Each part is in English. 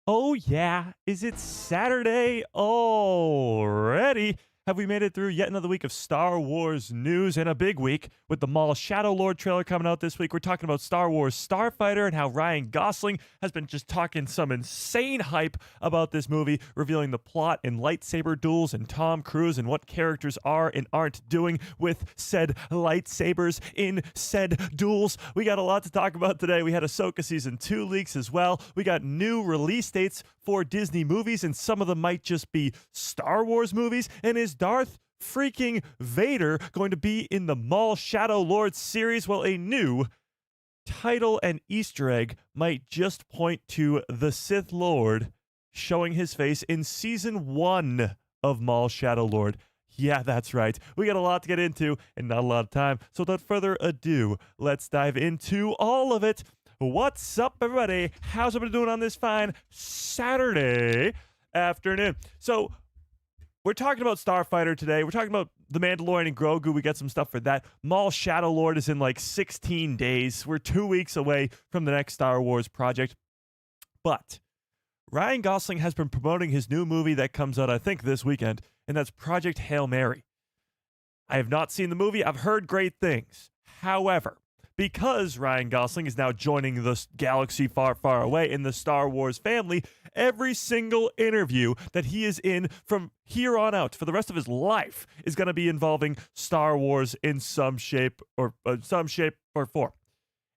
Oh, yeah. Is it Saturday already? Have we made it through yet another week of Star Wars news and a big week with the Maul Shadow Lord trailer coming out this week? We're talking about Star Wars Starfighter and how Ryan Gosling has been just talking some insane hype about this movie, revealing the plot and lightsaber duels and Tom Cruise and what characters are and aren't doing with said lightsabers in said duels. We got a lot to talk about today. We had Ahsoka Season 2 leaks as well. We got new release dates for Disney movies, and some of them might just be Star Wars movies. And is Darth freaking Vader going to be in the Maul Shadow Lord series? Well, a new title and Easter egg might just point to the Sith Lord showing his face in Season 1 of Maul Shadow Lord. Yeah, that's right. We got a lot to get into and not a lot of time. So without further ado, let's dive into all of it. What's up, everybody? How's everybody doing on this fine Saturday afternoon? So we're talking about Starfighter today. We're talking about the Mandalorian and Grogu. We got some stuff for that. Maul Shadow Lord is in like 16 days. We're 2 weeks away from the next Star Wars project. But Ryan Gosling has been promoting his new movie that comes out, I think, this weekend, and that's Project Hail Mary. I have not seen the movie. I've heard great things. However, because Ryan Gosling is now joining the galaxy far, far away in the Star Wars family, every single interview that he is in from here on out for the rest of his life is going to be involving Star Wars in some shape or form.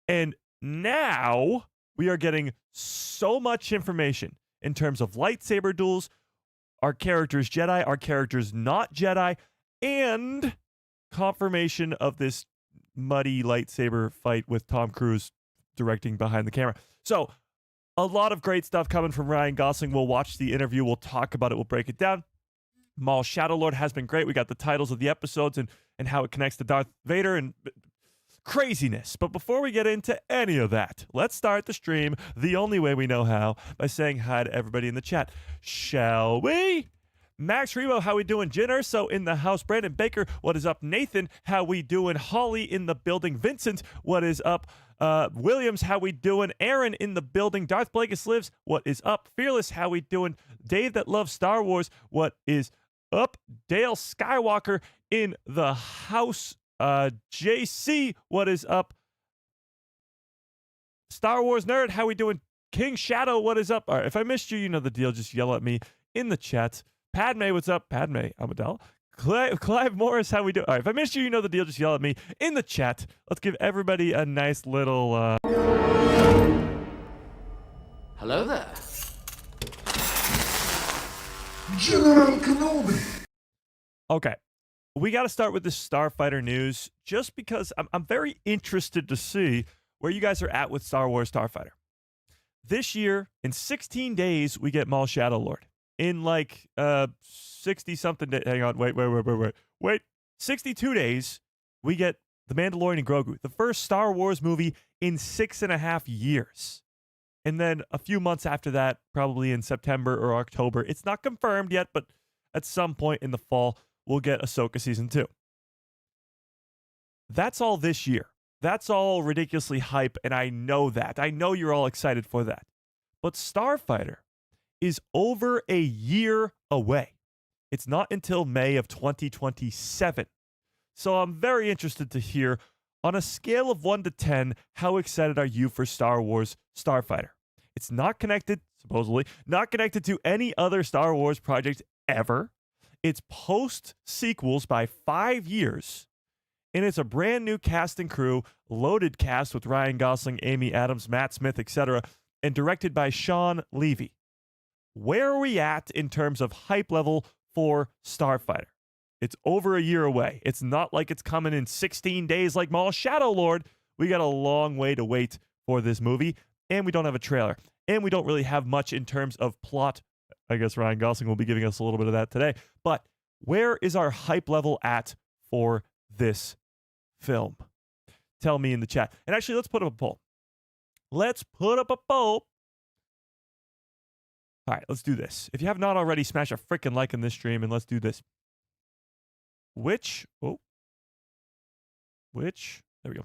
And now we are getting so much information in terms of lightsaber duels, our characters Jedi, our characters not Jedi, and confirmation of this muddy lightsaber fight with Tom Cruise directing behind the camera. So a lot of great stuff coming from Ryan Gosling. We'll watch the interview. We'll talk about it. We'll break it down. Maul Shadow Lord has been great. We got the titles of the episodes and how it connects to Darth Vader and craziness. But before we get into any of that, let's start the stream the only way we know how, by saying hi to everybody in the chat. Shall we? Max Rebo, how we doing? Jen Urso in the house. Brandon Baker, what is up? Nathan, how we doing? Holly in the building. Vincent, what is up? Williams, how we doing? Aaron in the building. Darth Blagus lives, what is up? Fearless, how we doing? Dave that loves Star Wars, what is up? Dale Skywalker in the house. JC, what is up? Star Wars Nerd, how we doing? King Shadow, what is up? All right, if I missed you, you know the deal. Just yell at me in the chat. Padme, what's up? Padme Amadel. Clive Morris, how we doing? All right, if I missed you, you know the deal. Just yell at me in the chat. Let's give everybody a nice little... Hello there. General Kenobi. Okay. We got to start with this Starfighter news just because I'm very interested to see where you guys are at with Star Wars Starfighter. This year, in 16 days, we get Maul Shadow Lord. In like 60-something days, hang on, wait. 62 days, we get The Mandalorian and Grogu, the first Star Wars movie in 6.5 years. And then a few months after that, probably in September or October, it's not confirmed yet, but at some point in the fall, we'll get Ahsoka Season 2. That's all this year. That's all ridiculously hype, and I know that. I know you're all excited for that. But Starfighter is over a year away. It's not until May of 2027. So I'm very interested to hear, on a scale of 1 to 10, how excited are you for Star Wars Starfighter? It's not connected, supposedly, not connected to any other Star Wars project ever. It's post-sequels by 5 years. And it's a brand new cast and crew, loaded cast with Ryan Gosling, Amy Adams, Matt Smith, etc., and directed by Sean Levy. Where are we at in terms of hype level for Starfighter? It's over a year away. It's not like it's coming in 16 days like Maul Shadow Lord. We got a long way to wait for this movie, and we don't have a trailer. And we don't really have much in terms of plot. I guess Ryan Gosling will be giving us a little bit of that today. But where is our hype level at for this film? Tell me in the chat. And actually, let's put up a poll. Let's put up a poll. All right, let's do this. If you have not already, smash a freaking like in this stream, and let's do this. Which, there we go.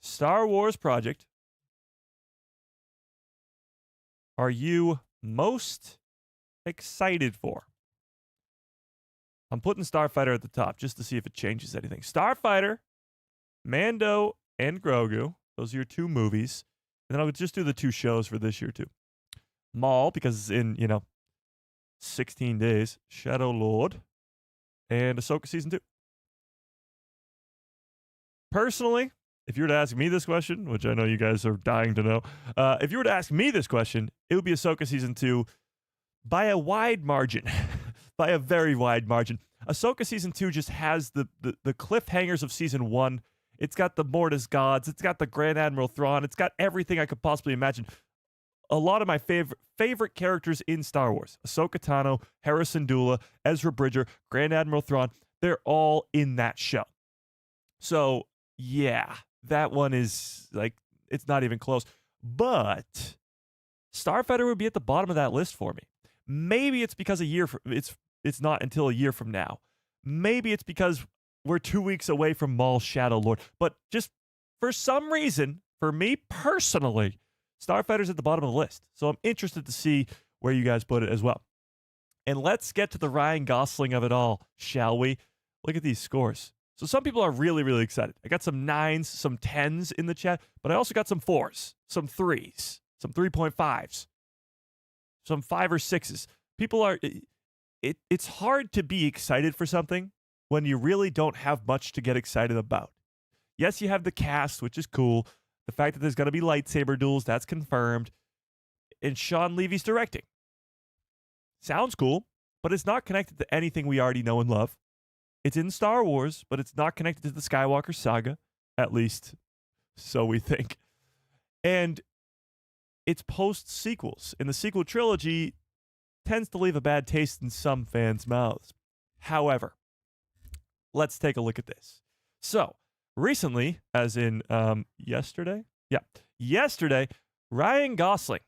Star Wars project are you most excited for. I'm putting Starfighter at the top just to see if it changes anything. Starfighter, Mando, and Grogu. Those are your 2 movies. And then I'll just do the 2 shows for this year too. Maul, because it's in, 16 days. Shadow Lord. And Ahsoka Season 2. Personally, if you were to ask me this question, which I know you guys are dying to know, if you were to ask me this question, it would be Ahsoka Season 2 by a wide margin. By a very wide margin. Ahsoka Season 2 just has the cliffhangers of Season 1. It's got the Mortis gods. It's got the Grand Admiral Thrawn. It's got everything I could possibly imagine. A lot of my favorite characters in Star Wars. Ahsoka Tano, Hera Syndulla, Ezra Bridger, Grand Admiral Thrawn. They're all in that show. So, yeah, that one is, like, it's not even close. But Starfighter would be at the bottom of that list for me. Maybe it's because it's not until a year from now. Maybe it's because we're 2 weeks away from Maul Shadow Lord. But just for some reason, for me personally, Starfighter's at the bottom of the list. So I'm interested to see where you guys put it as well. And let's get to the Ryan Gosling of it all, shall we? Look at these scores. So some people are really, really excited. I got some 9s, some 10s in the chat, but I also got some 4s, some 3s, some 3.5s, some 5 or 6s. People are... It's hard to be excited for something when you really don't have much to get excited about. Yes, you have the cast, which is cool. The fact that there's going to be lightsaber duels, that's confirmed. And Sean Levy's directing. Sounds cool, but it's not connected to anything we already know and love. It's in Star Wars, but it's not connected to the Skywalker saga, at least so we think. And it's post-sequels. In the sequel trilogy, tends to leave a bad taste in some fans' mouths. However, let's take a look at this. So, recently, as in yesterday? Yeah. Yesterday, Ryan Gosling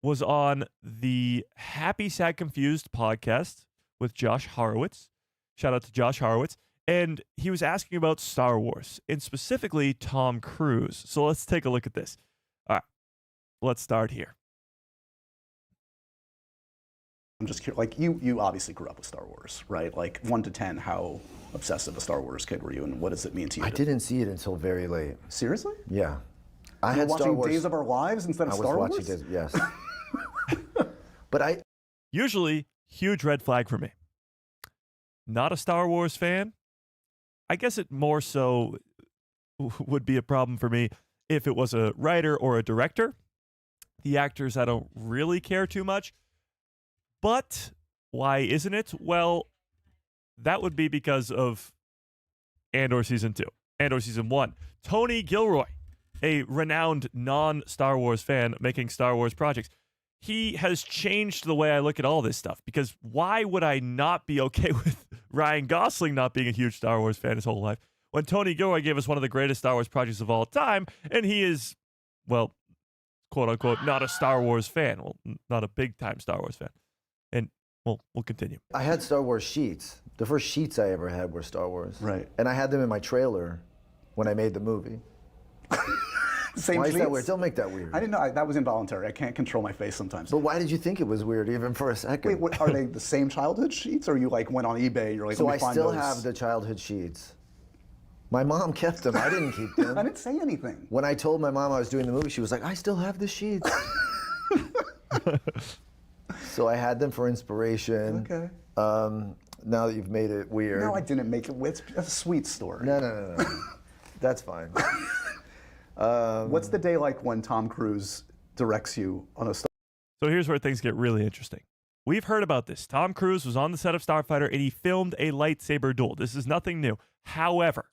was on the Happy, Sad, Confused podcast with Josh Horowitz. Shout out to Josh Horowitz. And he was asking about Star Wars, and specifically Tom Cruise. So let's take a look at this. All right. Let's start here. I'm just curious, like, you obviously grew up with Star Wars, right? Like, 1 to 10, how obsessive a Star Wars kid were you, and what does it mean to you? I didn't see it until very late. Seriously? Yeah. I You had were Star watching Wars. Days of Our Lives instead of Star Wars? I was watching Days, yes. But I... Usually, huge red flag for me. Not a Star Wars fan. I guess it more so would be a problem for me if it was a writer or a director. The actors, I don't really care too much. But why isn't it? Well, that would be because of Andor Season 2, Andor Season 1. Tony Gilroy, a renowned non-Star Wars fan making Star Wars projects, he has changed the way I look at all this stuff, because why would I not be okay with Ryan Gosling not being a huge Star Wars fan his whole life when Tony Gilroy gave us one of the greatest Star Wars projects of all time, and he is, well, quote-unquote, not a Star Wars fan. Well, not a big-time Star Wars fan. And we'll continue. I had Star Wars sheets. The first sheets I ever had were Star Wars. Right. And I had them in my trailer when I made the movie. Same Why is that sheets? weird? Don't make that weird. I didn't know. That was involuntary. I can't control my face sometimes. But why did you think it was weird even for a second? Wait, what, are they the same childhood sheets, or you like went on eBay? You're like, So let me I find still those. have the childhood sheets. My mom kept them. I didn't keep them. I didn't say anything. When I told my mom I was doing the movie, she was like, I still have the sheets. So I had them for inspiration. Okay. Now that you've made it weird. No, I didn't make it. It's a sweet story. No. That's fine. What's the day like when Tom Cruise directs you on a Star So here's where things get really interesting. We've heard about this. Tom Cruise was on the set of Starfighter and he filmed a lightsaber duel. This is nothing new. However,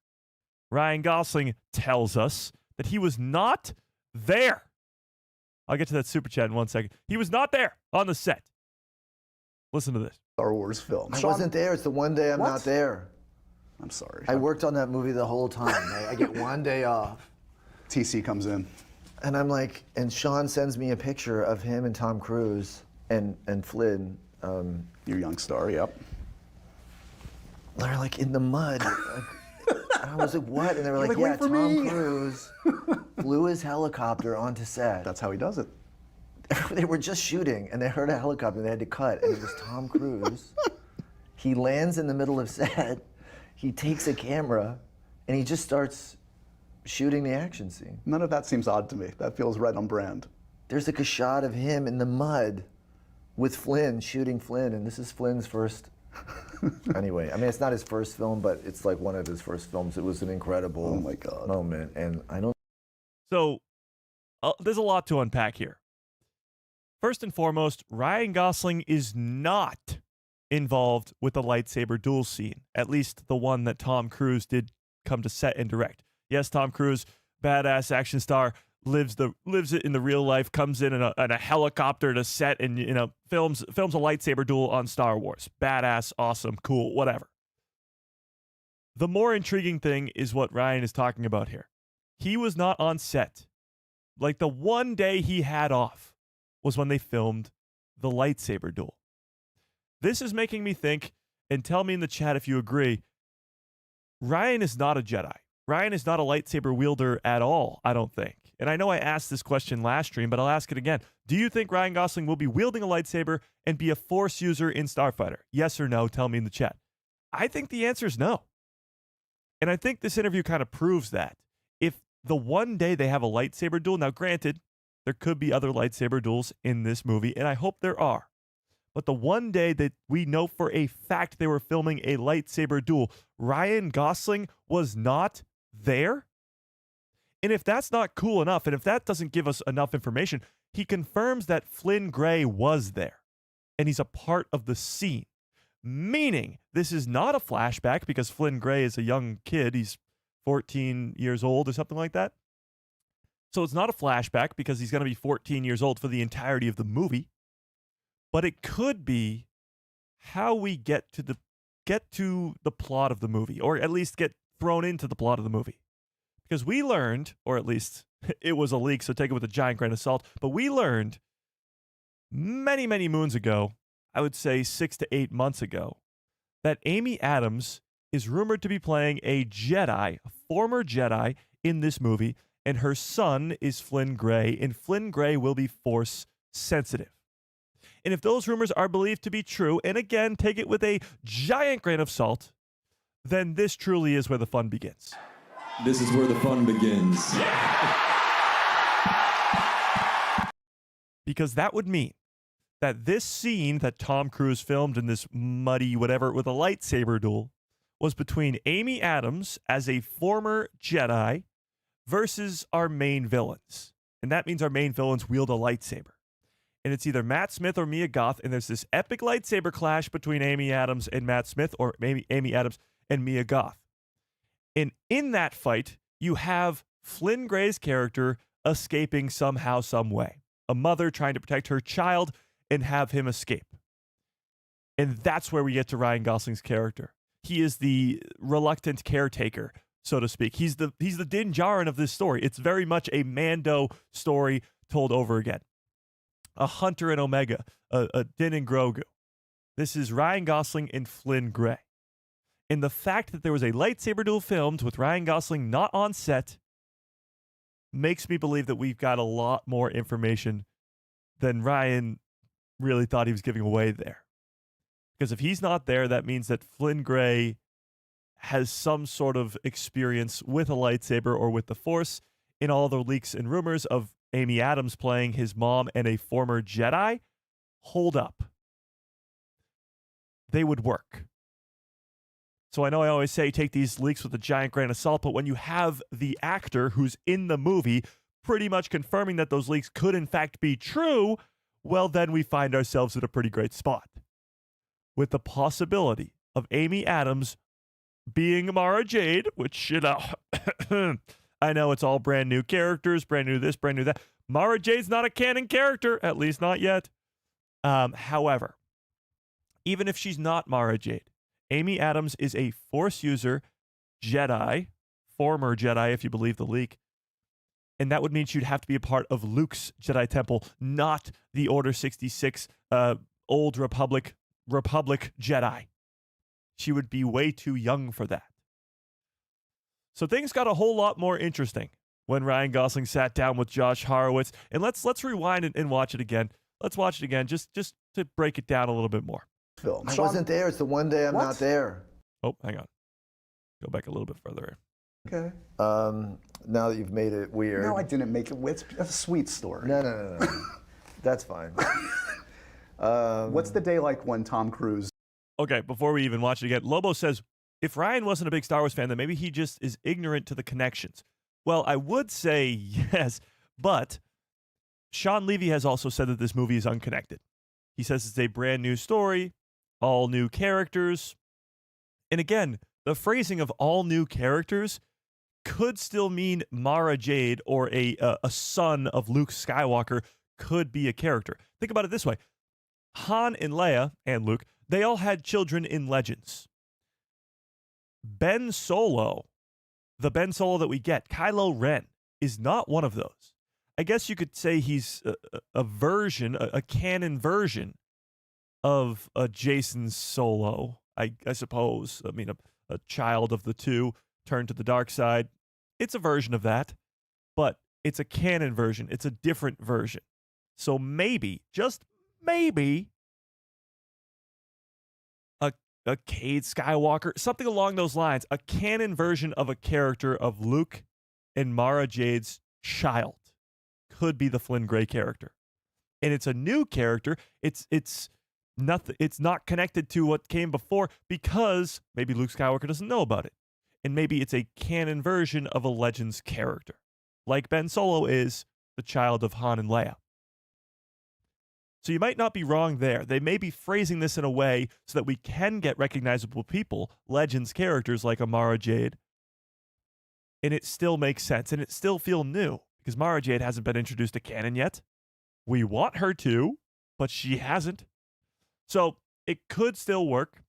Ryan Gosling tells us that he was not there. I'll get to that super chat in 1 second. He was not there on the set. Listen to this. Wars film? I wasn't there. It's the one day I'm What? not there. I'm sorry. I worked on that movie the whole time. I get one day off. TC comes in. And I'm like, and Sean sends me a picture of him and Tom Cruise and Flynn. Your young star, yep. They're like in the mud. And I was like, what? And they were like, like, yeah, wait for Tom me." Cruise flew his helicopter onto set. That's how he does it. They were just shooting, and they heard a helicopter, and they had to cut, and it was Tom Cruise. He lands in the middle of set, he takes a camera, and he just starts shooting the action scene. None of that seems odd to me. That feels right on brand. There's like a shot of him in the mud with Flynn, shooting Flynn, and this is Flynn's first. Anyway, I mean, it's not his first film, but it's like one of his first films. It was an incredible Oh my God. moment, and I don't. So there's a lot to unpack here. First and foremost, Ryan Gosling is not involved with the lightsaber duel scene, at least the one that Tom Cruise did come to set and direct. Yes, Tom Cruise, badass action star, lives it in the real life, comes in a helicopter to set and films a lightsaber duel on Star Wars. Badass, awesome, cool, whatever. The more intriguing thing is what Ryan is talking about here. He was not on set. Like, the one day he had off was when they filmed the lightsaber duel. This is making me think, and tell me in the chat if you agree, Ryan is not a Jedi. Ryan is not a lightsaber wielder at all, I don't think. And I know I asked this question last stream, but I'll ask it again. Do you think Ryan Gosling will be wielding a lightsaber and be a Force user in Starfighter? Yes or no? Tell me in the chat. I think the answer is no. And I think this interview kind of proves that. If the one day they have a lightsaber duel, now granted, there could be other lightsaber duels in this movie, and I hope there are. But the one day that we know for a fact they were filming a lightsaber duel, Ryan Gosling was not there? And if that's not cool enough, and if that doesn't give us enough information, he confirms that Flynn Gray was there, and he's a part of the scene. Meaning, this is not a flashback because Flynn Gray is a young kid. He's 14 years old or something like that. So it's not a flashback because he's going to be 14 years old for the entirety of the movie. But it could be how we get to the plot of the movie, or at least get thrown into the plot of the movie. Because we learned, or at least it was a leak, so take it with a giant grain of salt, but we learned many, many moons ago, I would say 6 to 8 months ago, that Amy Adams is rumored to be playing a Jedi, a former Jedi, in this movie, and her son is Flynn Gray, and Flynn Gray will be Force sensitive. And if those rumors are believed to be true, and again, take it with a giant grain of salt, then this truly is where the fun begins. This is where the fun begins. Because that would mean that this scene that Tom Cruise filmed in this muddy whatever with a lightsaber duel was between Amy Adams as a former Jedi versus our main villains. And that means our main villains wield a lightsaber. And it's either Matt Smith or Mia Goth, and there's this epic lightsaber clash between Amy Adams and Matt Smith, or maybe Amy Adams and Mia Goth. And in that fight, you have Flynn Gray's character escaping somehow, some way. A mother trying to protect her child and have him escape. And that's where we get to Ryan Gosling's character. He is the reluctant caretaker, so to speak. He's the Din Djarin of this story. It's very much a Mando story told over again. A Hunter and Omega, a Din and Grogu. This is Ryan Gosling and Flynn Gray. And the fact that there was a lightsaber duel filmed with Ryan Gosling not on set makes me believe that we've got a lot more information than Ryan really thought he was giving away there. Because if he's not there, that means that Flynn Gray has some sort of experience with a lightsaber or with the Force in all the leaks and rumors of Amy Adams playing his mom and a former Jedi. Hold up. They would work. So I know I always say take these leaks with a giant grain of salt, but when you have the actor who's in the movie pretty much confirming that those leaks could in fact be true, well, then we find ourselves in a pretty great spot. With the possibility of Amy Adams being Mara Jade, which, I know it's all brand new characters, brand new this, brand new that. Mara Jade's not a canon character, at least not yet. However, even if she's not Mara Jade, Amy Adams is a Force user, Jedi, former Jedi, if you believe the leak. And that would mean she'd have to be a part of Luke's Jedi Temple, not the Order 66 Old Republic Jedi. She would be way too young for that. So things got a whole lot more interesting when Ryan Gosling sat down with Josh Horowitz. And let's rewind and watch it again. Let's watch it again just to break it down a little bit more. Film. I wasn't there. It's the one day I'm What? not there. Oh, hang on. Go back a little bit further. Okay. Now that you've made it weird. No, I didn't make it. It's a sweet story. No. That's fine. What's the day like when Tom Cruise? Okay, before we even watch it again, Lobo says, if Ryan wasn't a big Star Wars fan, then maybe he just is ignorant to the connections. Well, I would say yes, but Sean Levy has also said that this movie is unconnected. He says it's a brand new story, all new characters. And again, the phrasing of all new characters could still mean Mara Jade or a son of Luke Skywalker could be a character. Think about it this way. Han and Leia and Luke, they all had children in Legends. Ben Solo, the Ben Solo that we get, Kylo Ren, is not one of those. I guess you could say he's a version, a canon version of a Jason Solo, I suppose. I mean, a child of the two turned to the dark side. It's a version of that, but it's a canon version. It's a different version. So maybe, just maybe, a Cade Skywalker, something along those lines, a canon version of a character of Luke and Mara Jade's child could be the Flynn Gray character. And it's a new character. It's nothing. It's not connected to what came before because maybe Luke Skywalker doesn't know about it. And maybe it's a canon version of a Legends character, like Ben Solo is the child of Han and Leia. So you might not be wrong there. They may be phrasing this in a way so that we can get recognizable people, Legends characters like a Mara Jade, and it still makes sense, and it still feel new, because Mara Jade hasn't been introduced to canon yet. We want her to, but she hasn't. So it could still work.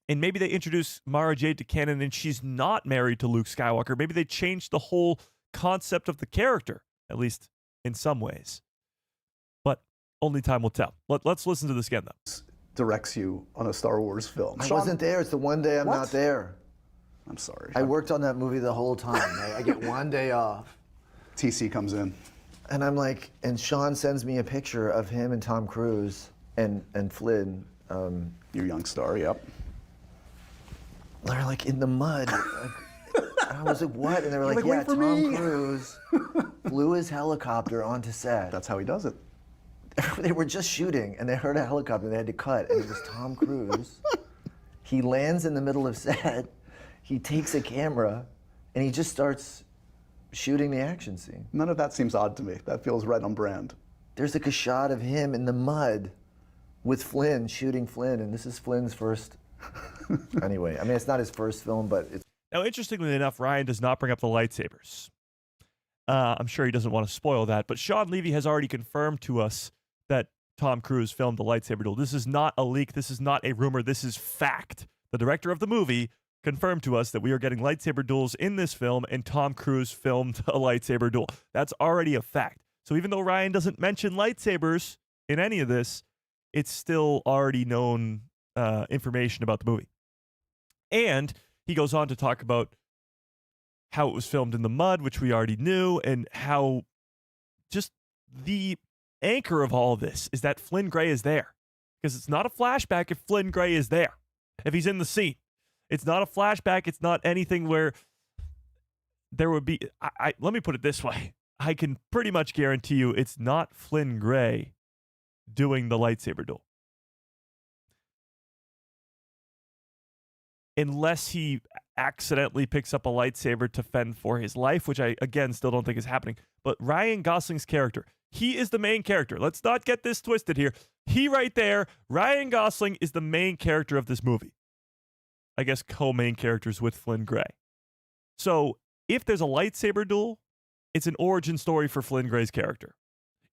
And maybe they introduce Mara Jade to canon and she's not married to Luke Skywalker. Maybe they changed the whole concept of the character, at least in some ways. But only time will tell. Let's listen to this again, though. Directs you on a Star Wars film. I wasn't there. It's the one day I'm What? not there. I'm sorry. I worked on that movie the whole time. I get one day off. TC comes in. And I'm like, and Sean sends me a picture of him and Tom Cruise and Flynn. Your young star, yep. They're like in the mud. I was like, what? And they were like, like, yeah, wait for Tom me. Cruise flew his helicopter onto set. That's how he does it. They were just shooting, and they heard a helicopter, and they had to cut, and it was Tom Cruise. He lands in the middle of set. He takes a camera, and he just starts shooting the action scene. None of that seems odd to me. That feels right on brand. There's like a shot of him in the mud with Flynn, shooting Flynn, and this is Flynn's first. Anyway, I mean, it's not his first film, but it's. Now, interestingly enough, Ryan does not bring up the lightsabers. I'm sure he doesn't want to spoil that, but Sean Levy has already confirmed to us that Tom Cruise filmed the lightsaber duel. This is not a leak. This is not a rumor. This is fact. The director of the movie confirmed to us that we are getting lightsaber duels in this film, and Tom Cruise filmed a lightsaber duel. That's already a fact. So even though Ryan doesn't mention lightsabers in any of this, it's still already known information about the movie. And he goes on to talk about how it was filmed in the mud, which we already knew, and how just the anchor of all of this is that Flynn Gray is there. Because it's not a flashback if Flynn Gray is there, if he's in the scene. It's not a flashback. It's not anything where there would be... let me put it this way. I can pretty much guarantee you it's not Flynn Gray doing the lightsaber duel. Unless he accidentally picks up a lightsaber to fend for his life, which I, again, still don't think is happening. But Ryan Gosling's character, he is the main character. Let's not get this twisted here. He right there, Ryan Gosling, is the main character of this movie. I guess co-main characters with Flynn Gray. So if there's a lightsaber duel, it's an origin story for Flynn Gray's character.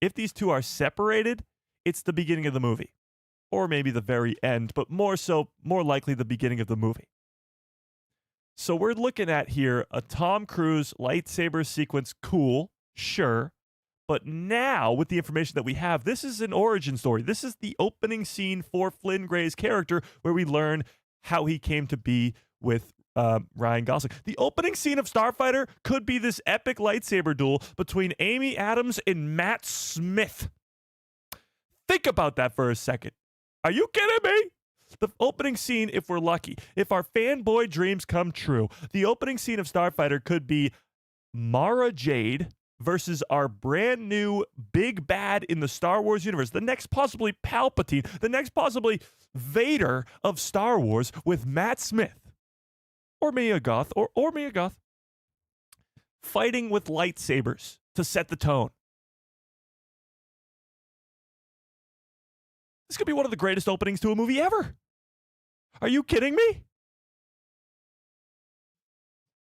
If these two are separated, it's the beginning of the movie. Or maybe the very end, but more likely the beginning of the movie. So we're looking at here a Tom Cruise lightsaber sequence. Cool, sure. But now, with the information that we have, this is an origin story. This is the opening scene for Flynn Gray's character, where we learn how he came to be with Ryan Gosling. The opening scene of Starfighter could be this epic lightsaber duel between Amy Adams and Matt Smith. Think about that for a second. Are you kidding me? The opening scene, if we're lucky, if our fanboy dreams come true, the opening scene of Starfighter could be Mara Jade versus our brand new big bad in the Star Wars universe, the next possibly Palpatine, the next possibly Vader of Star Wars, with Matt Smith or Mia Goth or Mia Goth fighting with lightsabers to set the tone. This could be one of the greatest openings to a movie ever. Are you kidding me?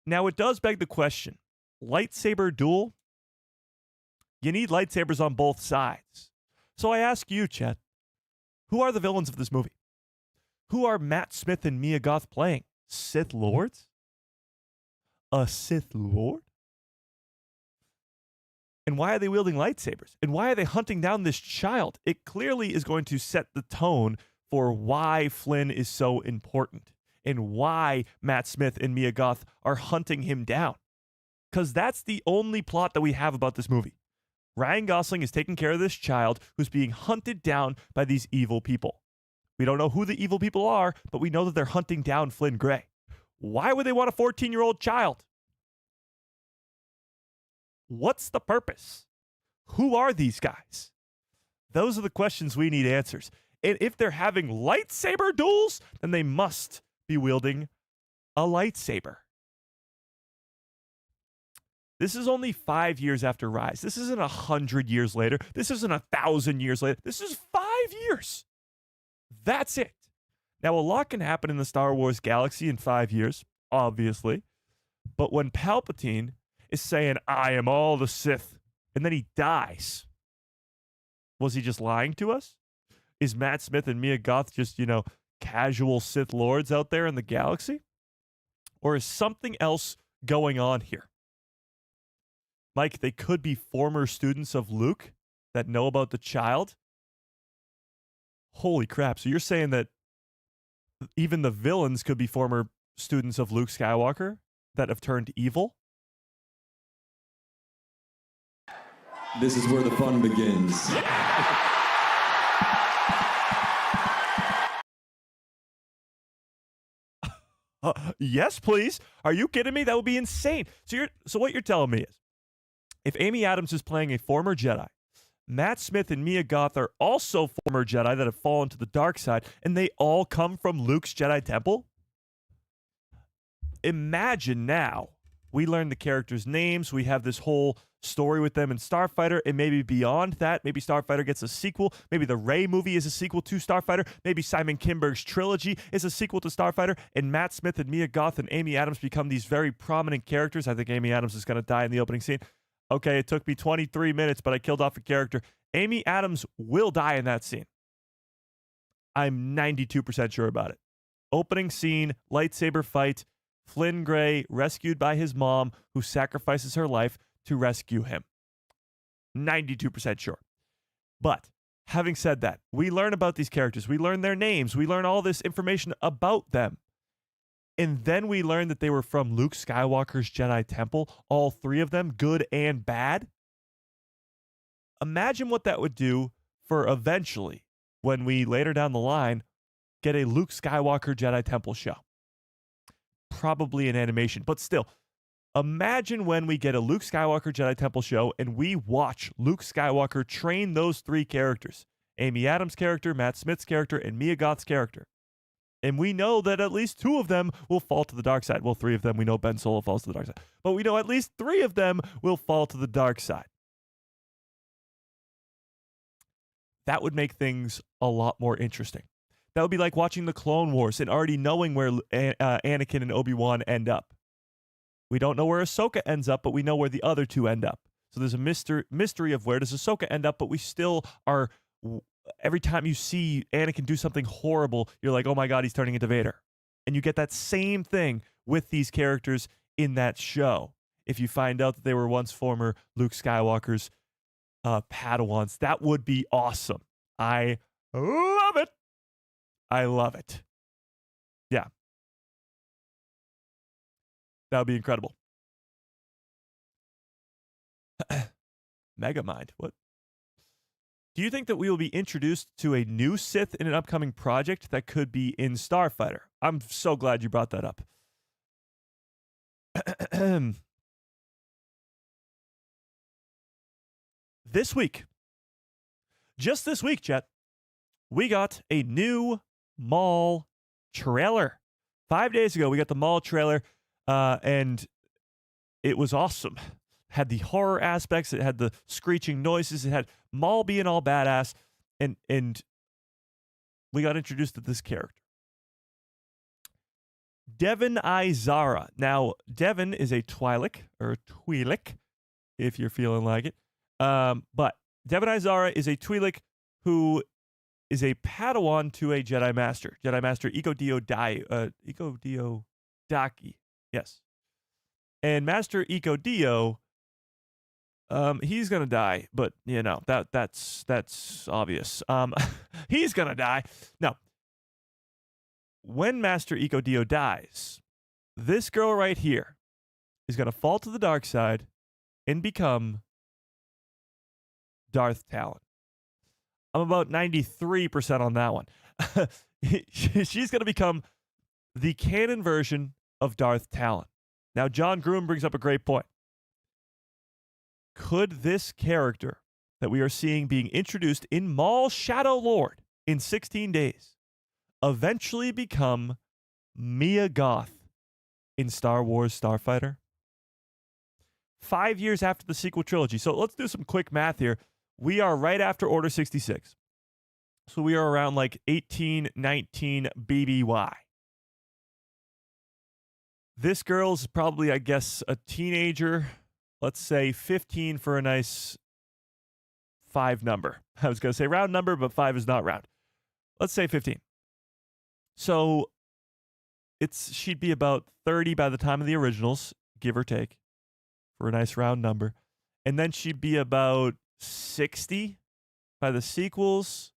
Now, it does beg the question, lightsaber duel? You need lightsabers on both sides. So I ask you, Chet, who are the villains of this movie? Who are Matt Smith and Mia Goth playing? Sith Lords? A Sith Lord? And why are they wielding lightsabers? And why are they hunting down this child? It clearly is going to set the tone for why Flynn is so important and why Matt Smith and Mia Goth are hunting him down. Because that's the only plot that we have about this movie. Ryan Gosling is taking care of this child who's being hunted down by these evil people. We don't know who the evil people are, but we know that they're hunting down Flynn Gray. Why would they want a 14-year-old child? What's the purpose? Who are these guys? Those are the questions we need answers. And if they're having lightsaber duels, then they must be wielding a lightsaber. This is only 5 years after Rise. This isn't 100 years later. This isn't 1,000 years later. This is 5 years. That's it. Now, a lot can happen in the Star Wars galaxy in 5 years, obviously. But when Palpatine is saying, I am all the Sith, and then he dies, was he just lying to us? Is Matt Smith and Mia Goth just, casual Sith Lords out there in the galaxy? Or is something else going on here? Mike, they could be former students of Luke that know about the child. Holy crap. So you're saying that even the villains could be former students of Luke Skywalker that have turned evil? This is where the fun begins. Yes, please. Are you kidding me? That would be insane. So what you're telling me is, if Amy Adams is playing a former Jedi, Matt Smith and Mia Goth are also former Jedi that have fallen to the dark side, and they all come from Luke's Jedi Temple? Imagine now we learn the characters' names. We have this whole story with them in Starfighter, and maybe beyond that, maybe Starfighter gets a sequel. Maybe the Rey movie is a sequel to Starfighter. Maybe Simon Kinberg's trilogy is a sequel to Starfighter, and Matt Smith and Mia Goth and Amy Adams become these very prominent characters. I think Amy Adams is going to die in the opening scene. Okay, it took me 23 minutes, but I killed off a character. Amy Adams will die in that scene. I'm 92% sure about it. Opening scene, lightsaber fight, Flynn Gray rescued by his mom, who sacrifices her life to rescue him. 92% sure. But having said that, we learn about these characters. We learn their names. We learn all this information about them. And then we learn that they were from Luke Skywalker's Jedi Temple, all three of them, good and bad. Imagine what that would do for eventually, when we later down the line get a Luke Skywalker Jedi Temple show. Probably an animation, but still, imagine when we get a Luke Skywalker Jedi Temple show and we watch Luke Skywalker train those three characters, Amy Adams' character, Matt Smith's character, and Mia Goth's character. And we know that at least two of them will fall to the dark side. Well, three of them, we know Ben Solo falls to the dark side. But we know at least three of them will fall to the dark side. That would make things a lot more interesting. That would be like watching the Clone Wars and already knowing where Anakin and Obi-Wan end up. We don't know where Ahsoka ends up, but we know where the other two end up. So there's a mystery of where does Ahsoka end up, but we still are... Every time you see Anakin do something horrible, you're like, oh my God, he's turning into Vader. And you get that same thing with these characters in that show. If you find out that they were once former Luke Skywalker's Padawans, that would be awesome. I love it. I love it. Yeah. That would be incredible. Megamind. What? Do you think that we will be introduced to a new Sith in an upcoming project that could be in Starfighter? I'm so glad you brought that up. This week, just this week, Jet, we got a new Maul trailer. 5 days ago, we got the Maul trailer, and it was awesome. Had the horror aspects, it had the screeching noises, it had Maul being all badass, and we got introduced to this character. Devon Izara. Now, Devon is a Twi'lek, or Twi'lek, if you're feeling like it. But Devon Izara is a Twi'lek who is a Padawan to a Jedi Master. Jedi Master Iko Dio Daki. Yes. And Master Iko Dio, he's gonna die, but you know, that's obvious. He's gonna die. Now, when Master Iko Dio dies, this girl right here is gonna fall to the dark side and become Darth Talon. I'm about 93% on that one. She's going to become the canon version of Darth Talon. Now, John Groom brings up a great point. Could this character that we are seeing being introduced in Maul Shadow Lord in 16 days eventually become Mia Goth in Star Wars Starfighter? 5 years after the sequel trilogy. So let's do some quick math here. We are right after Order 66. So we are around like 18, 19 BBY. This girl's probably, I guess, a teenager. Let's say 15 for a nice 5 number. I was going to say round number, but 5 is not round. Let's say 15. So she'd be about 30 by the time of the originals, give or take, for a nice round number. And then she'd be about 60 by the sequels.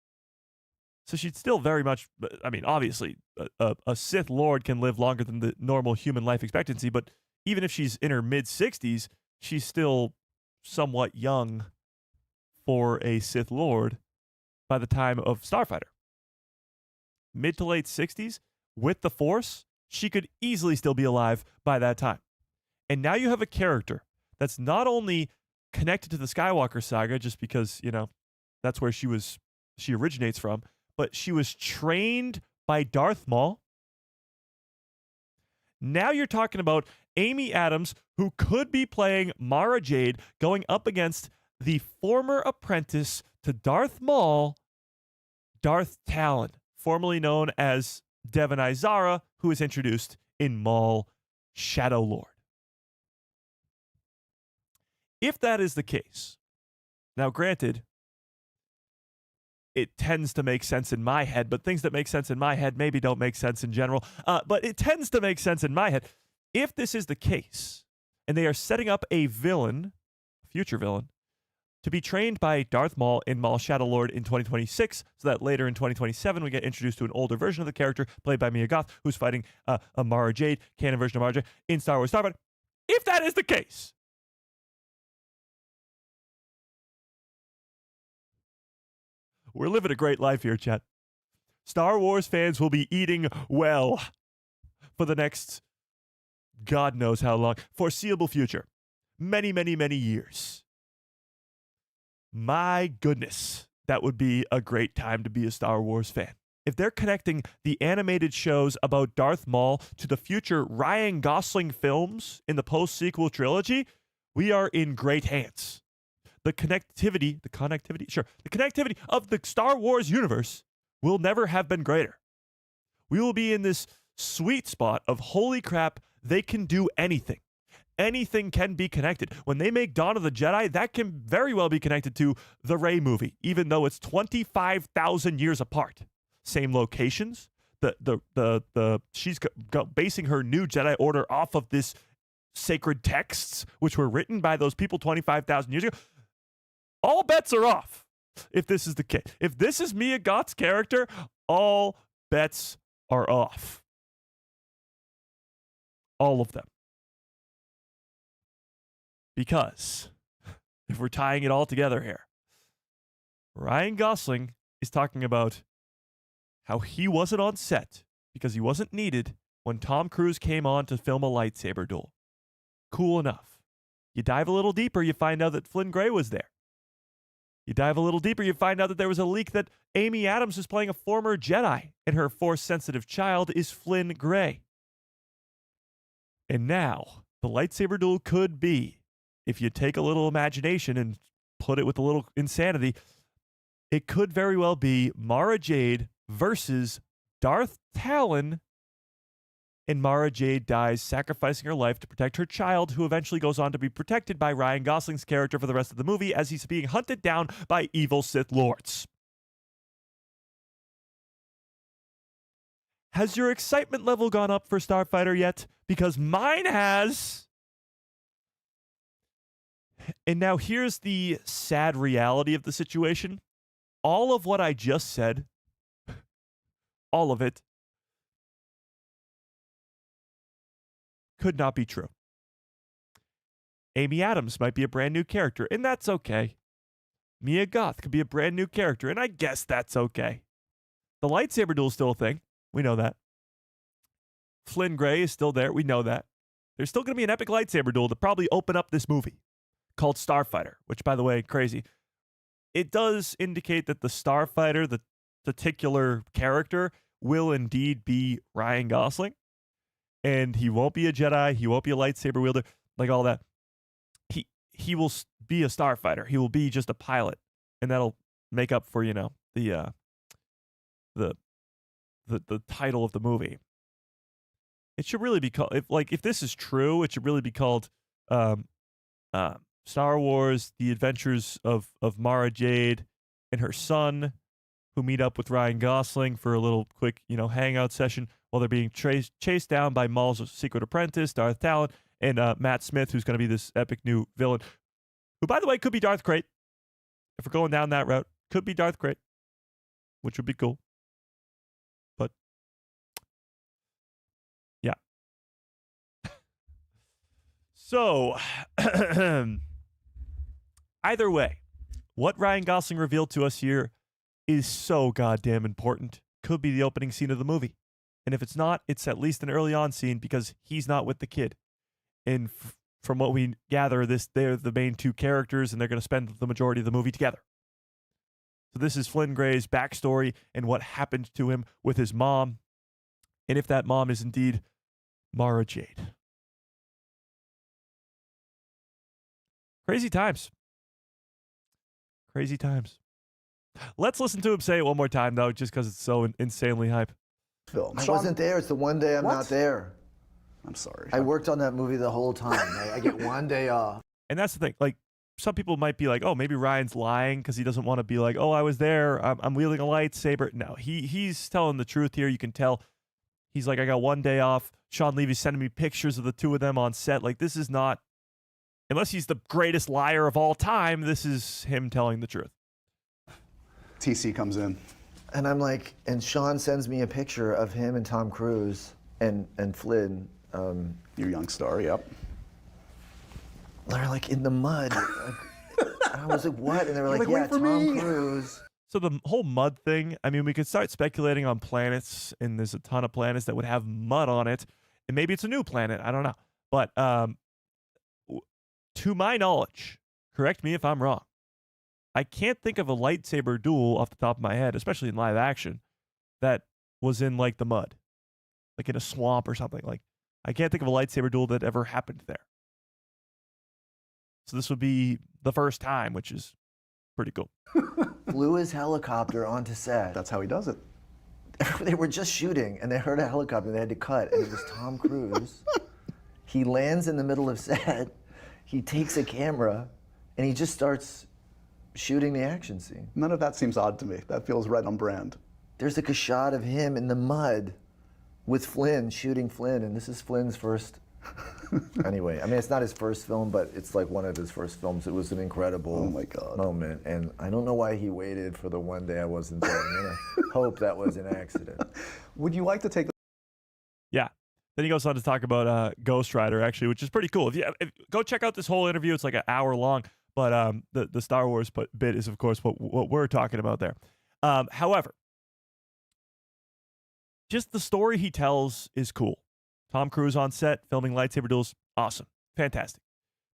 So she'd still very much, I mean, obviously, a Sith Lord can live longer than the normal human life expectancy, but even if she's in her mid-60s, she's still somewhat young for a Sith Lord by the time of Starfighter. Mid to late 60s, with the Force, she could easily still be alive by that time. And now you have a character that's not only connected to the Skywalker saga, just because, you know, that's where she originates from, but she was trained by Darth Maul. Now you're talking about Amy Adams, who could be playing Mara Jade, going up against the former apprentice to Darth Maul, Darth Talon, formerly known as Devon Izara, who is introduced in Maul Shadow Lord. If that is the case, now granted, it tends to make sense in my head, but things that make sense in my head maybe don't make sense in general. But it tends to make sense in my head. If this is the case, and they are setting up a villain, a future villain, to be trained by Darth Maul in Maul Shadow Lord in 2026, so that later in 2027 we get introduced to an older version of the character played by Mia Goth, who's fighting a Mara Jade, canon version of Mara Jade, in Star Wars Starfighter. If that is the case, we're living a great life here, chat. Star Wars fans will be eating well for the next, God knows how long, foreseeable future. Many, many, many years. My goodness, that would be a great time to be a Star Wars fan. If they're connecting the animated shows about Darth Maul to the future Ryan Gosling films in the post-sequel trilogy, we are in great hands. The connectivity of the Star Wars universe will never have been greater. We will be in this sweet spot of holy crap, they can do anything. Anything can be connected. When they make Dawn of the Jedi, that can very well be connected to the Rey movie, even though it's 25,000 years apart. Same locations. She's basing her new Jedi Order off of this sacred texts, which were written by those people 25,000 years ago. All bets are off if this is the case. If this is Mia Goth's character, all bets are off. All of them. Because if we're tying it all together here, Ryan Gosling is talking about how he wasn't on set because he wasn't needed when Tom Cruise came on to film a lightsaber duel. Cool enough. You dive a little deeper, you find out that Flynn Gray was there. You dive a little deeper, you find out that there was a leak that Amy Adams is playing a former Jedi, and her Force-sensitive child is Flynn Gray. And now, the lightsaber duel could be, if you take a little imagination and put it with a little insanity, it could very well be Mara Jade versus Darth Talon, and Mara Jade dies sacrificing her life to protect her child, who eventually goes on to be protected by Ryan Gosling's character for the rest of the movie as he's being hunted down by evil Sith Lords. Has your excitement level gone up for Starfighter yet? Because mine has. And now here's the sad reality of the situation. All of what I just said, all of it, could not be true. Amy Adams might be a brand new character, and that's okay. Mia Goth could be a brand new character, and I guess that's okay. The lightsaber duel is still a thing. We know that. Flynn Gray is still there. We know that. There's still going to be an epic lightsaber duel to probably open up this movie called Starfighter, which, by the way, crazy. It does indicate that the Starfighter, the particular character, will indeed be Ryan Gosling. And he won't be a Jedi. He won't be a lightsaber wielder, like all that. He will be a starfighter. He will be just a pilot, and that'll make up for the title of the movie. It should really be called, if this is true, it should really be called Star Wars: The Adventures of Mara Jade and her son, who meet up with Ryan Gosling for a little quick hangout session while they're being chased down by Maul's secret apprentice, Darth Talon, and Matt Smith, who's going to be this epic new villain, who, by the way, could be Darth Krayt. If we're going down that route, could be Darth Krayt, which would be cool. But, yeah. So, either way, what Ryan Gosling revealed to us here is so goddamn important. Could be the opening scene of the movie. And if it's not, it's at least an early on scene because he's not with the kid. And from what we gather, they're the main two characters, and they're going to spend the majority of the movie together. So this is Flynn Gray's backstory and what happened to him with his mom, and if that mom is indeed Mara Jade. Crazy times. Crazy times. Let's listen to him say it one more time, though, just because it's so insanely hype. Film. I wasn't there. It's the one day I'm not there. I'm sorry. I worked on that movie the whole time. I get one day off. And that's the thing. Like, some people might be like, oh, maybe Ryan's lying because he doesn't want to be like, oh, I was there. I'm wielding a lightsaber. No, he's telling the truth here. You can tell. He's like, I got one day off. Sean Levy's sending me pictures of the two of them on set. Like, this is not, unless he's the greatest liar of all time, this is him telling the truth. TC comes in. And I'm like, and Sean sends me a picture of him and Tom Cruise and Flynn. Your young star, yep. They're like in the mud. I was like, what? And they were like, yeah, wait for Tom me. Cruise. So the whole mud thing, I mean, we could start speculating on planets, and there's a ton of planets that would have mud on it, and maybe it's a new planet. I don't know. But to my knowledge, correct me if I'm wrong, I can't think of a lightsaber duel off the top of my head, especially in live action, that was in like the mud, like in a swamp or something. Like, I can't think of a lightsaber duel that ever happened there. So this would be the first time, which is pretty cool. Flew his helicopter onto set. That's how he does it. They were just shooting, and they heard a helicopter, and they had to cut, and it was Tom Cruise. He lands in the middle of set. He takes a camera, and he just starts shooting the action scene. None of that seems odd to me. That feels right on brand. There's like a shot of him in the mud with Flynn, shooting Flynn, and this is Flynn's first. Anyway, I mean, it's not his first film, but it's like one of his first films. It was an incredible Oh my God. moment, and I don't know why he waited for the one day I wasn't there. I'm gonna hope that was an accident. Would you like to take Yeah. Then he goes on to talk about Ghost Rider, actually, which is pretty cool. If go check out this whole interview. It's like an hour long, but the Star Wars bit is, of course, what we're talking about there. However, just the story he tells is cool. Tom Cruise on set, filming lightsaber duels, awesome, fantastic.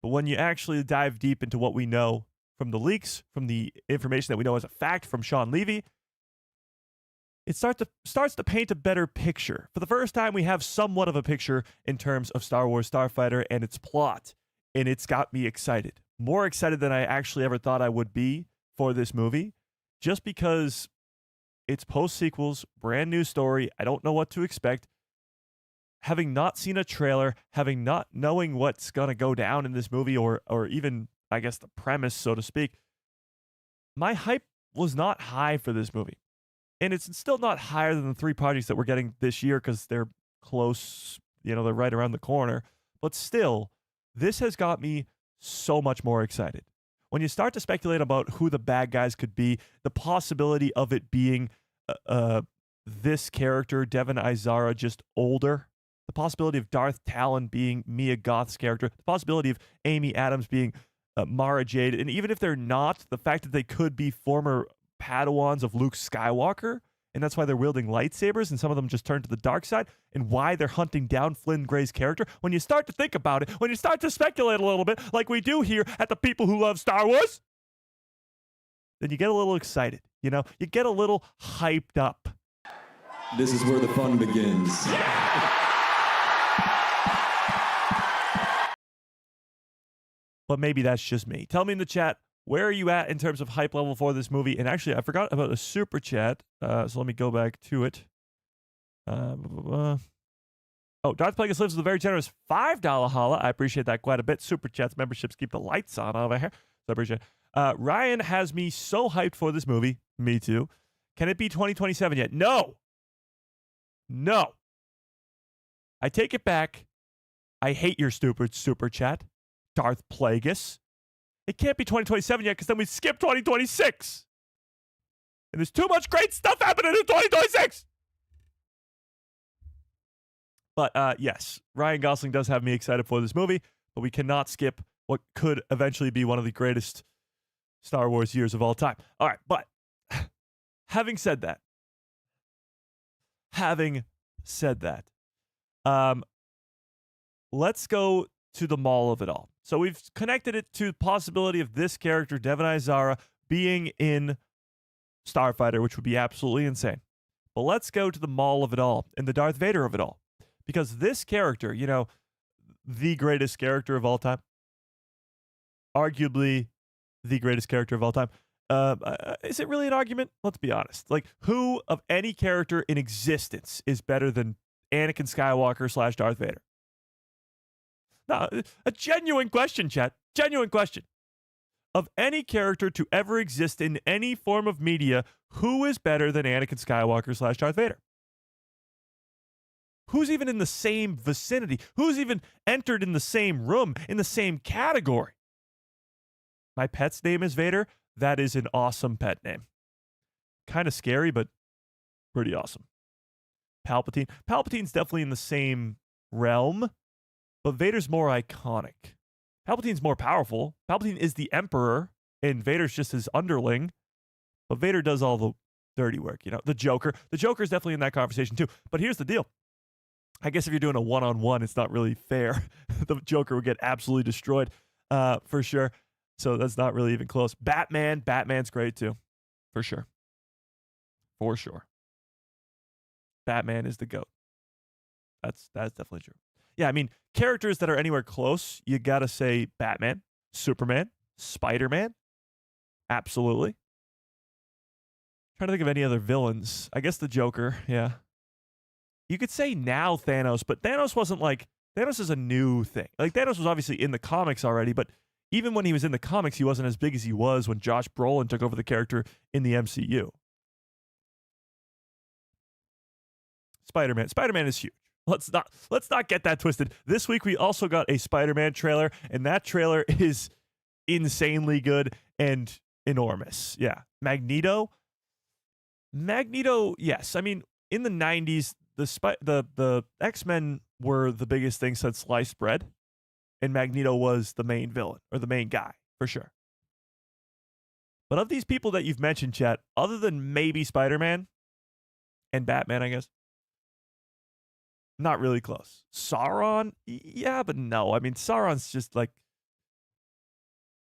But when you actually dive deep into what we know from the leaks, from the information that we know as a fact from Sean Levy, it starts to paint a better picture. For the first time, we have somewhat of a picture in terms of Star Wars Starfighter and its plot, and it's got me excited. More excited than I actually ever thought I would be for this movie, just because it's post-sequels, brand new story. I don't know what to expect. Having not seen a trailer, having not knowing what's going to go down in this movie, or even, I guess, the premise, so to speak, my hype was not high for this movie. And it's still not higher than the 3 projects that we're getting this year because they're close, they're right around the corner. But still, this has got me so much more excited. When you start to speculate about who the bad guys could be, the possibility of it being this character, Devon Izara, just older, the possibility of Darth Talon being Mia Goth's character, the possibility of Amy Adams being Mara Jade, and even if they're not, the fact that they could be former Padawans of Luke Skywalker, and that's why they're wielding lightsabers, and some of them just turn to the dark side, and why they're hunting down Flynn Gray's character. When you start to think about it, when you start to speculate a little bit, like we do here at the People Who Love Star Wars, then you get a little excited. You get a little hyped up. This is where the fun begins. But maybe that's just me. Tell me in the chat, where are you at in terms of hype level for this movie? And actually, I forgot about a super chat, so let me go back to it. Oh, Darth Plagueis lives with a very generous $5 holla. I appreciate that quite a bit. Super chats, memberships keep the lights on over here, so I appreciate it. Ryan has me so hyped for this movie. Me too. Can it be 2027 yet? No. I take it back. I hate your stupid super chat, Darth Plagueis. It can't be 2027 yet because then we skip 2026. And there's too much great stuff happening in 2026. But yes, Ryan Gosling does have me excited for this movie, but we cannot skip what could eventually be one of the greatest Star Wars years of all time. All right, but having said that, let's go to the mall of it all. So we've connected it to the possibility of this character, Devon Izara, being in Starfighter, which would be absolutely insane. But let's go to the mall of it all and the Darth Vader of it all. Because this character, the greatest character of all time, arguably the greatest character of all time, is it really an argument? Let's be honest. Like, who of any character in existence is better than Anakin Skywalker / Darth Vader? No, a genuine question, chat. Genuine question. Of any character to ever exist in any form of media, who is better than Anakin Skywalker / Darth Vader? Who's even in the same vicinity? Who's even entered in the same room, in the same category? My pet's name is Vader. That is an awesome pet name. Kind of scary, but pretty awesome. Palpatine. Palpatine's definitely in the same realm, but Vader's more iconic. Palpatine's more powerful. Palpatine is the Emperor, and Vader's just his underling. But Vader does all the dirty work, The Joker. The Joker's definitely in that conversation too. But here's the deal. I guess if you're doing a one-on-one, it's not really fair. The Joker would get absolutely destroyed, for sure. So that's not really even close. Batman's great too, for sure. For sure. Batman is the GOAT. That's definitely true. Yeah, I mean, characters that are anywhere close, you gotta say Batman, Superman, Spider-Man. Absolutely. Trying to think of any other villains. I guess the Joker, yeah. You could say now Thanos, but Thanos wasn't Thanos is a new thing. Like, Thanos was obviously in the comics already, but even when he was in the comics, he wasn't as big as he was when Josh Brolin took over the character in the MCU. Spider-Man is huge. Let's not get that twisted. This week we also got a Spider-Man trailer, and that trailer is insanely good and enormous. Yeah. Magneto, yes. I mean, in the 90s, the X-Men were the biggest thing since sliced bread, and Magneto was the main villain, or the main guy, for sure. But of these people that you've mentioned, Chet, other than maybe Spider-Man and Batman, I guess, not really close. Sauron? Yeah, but no. I mean, Sauron's just like,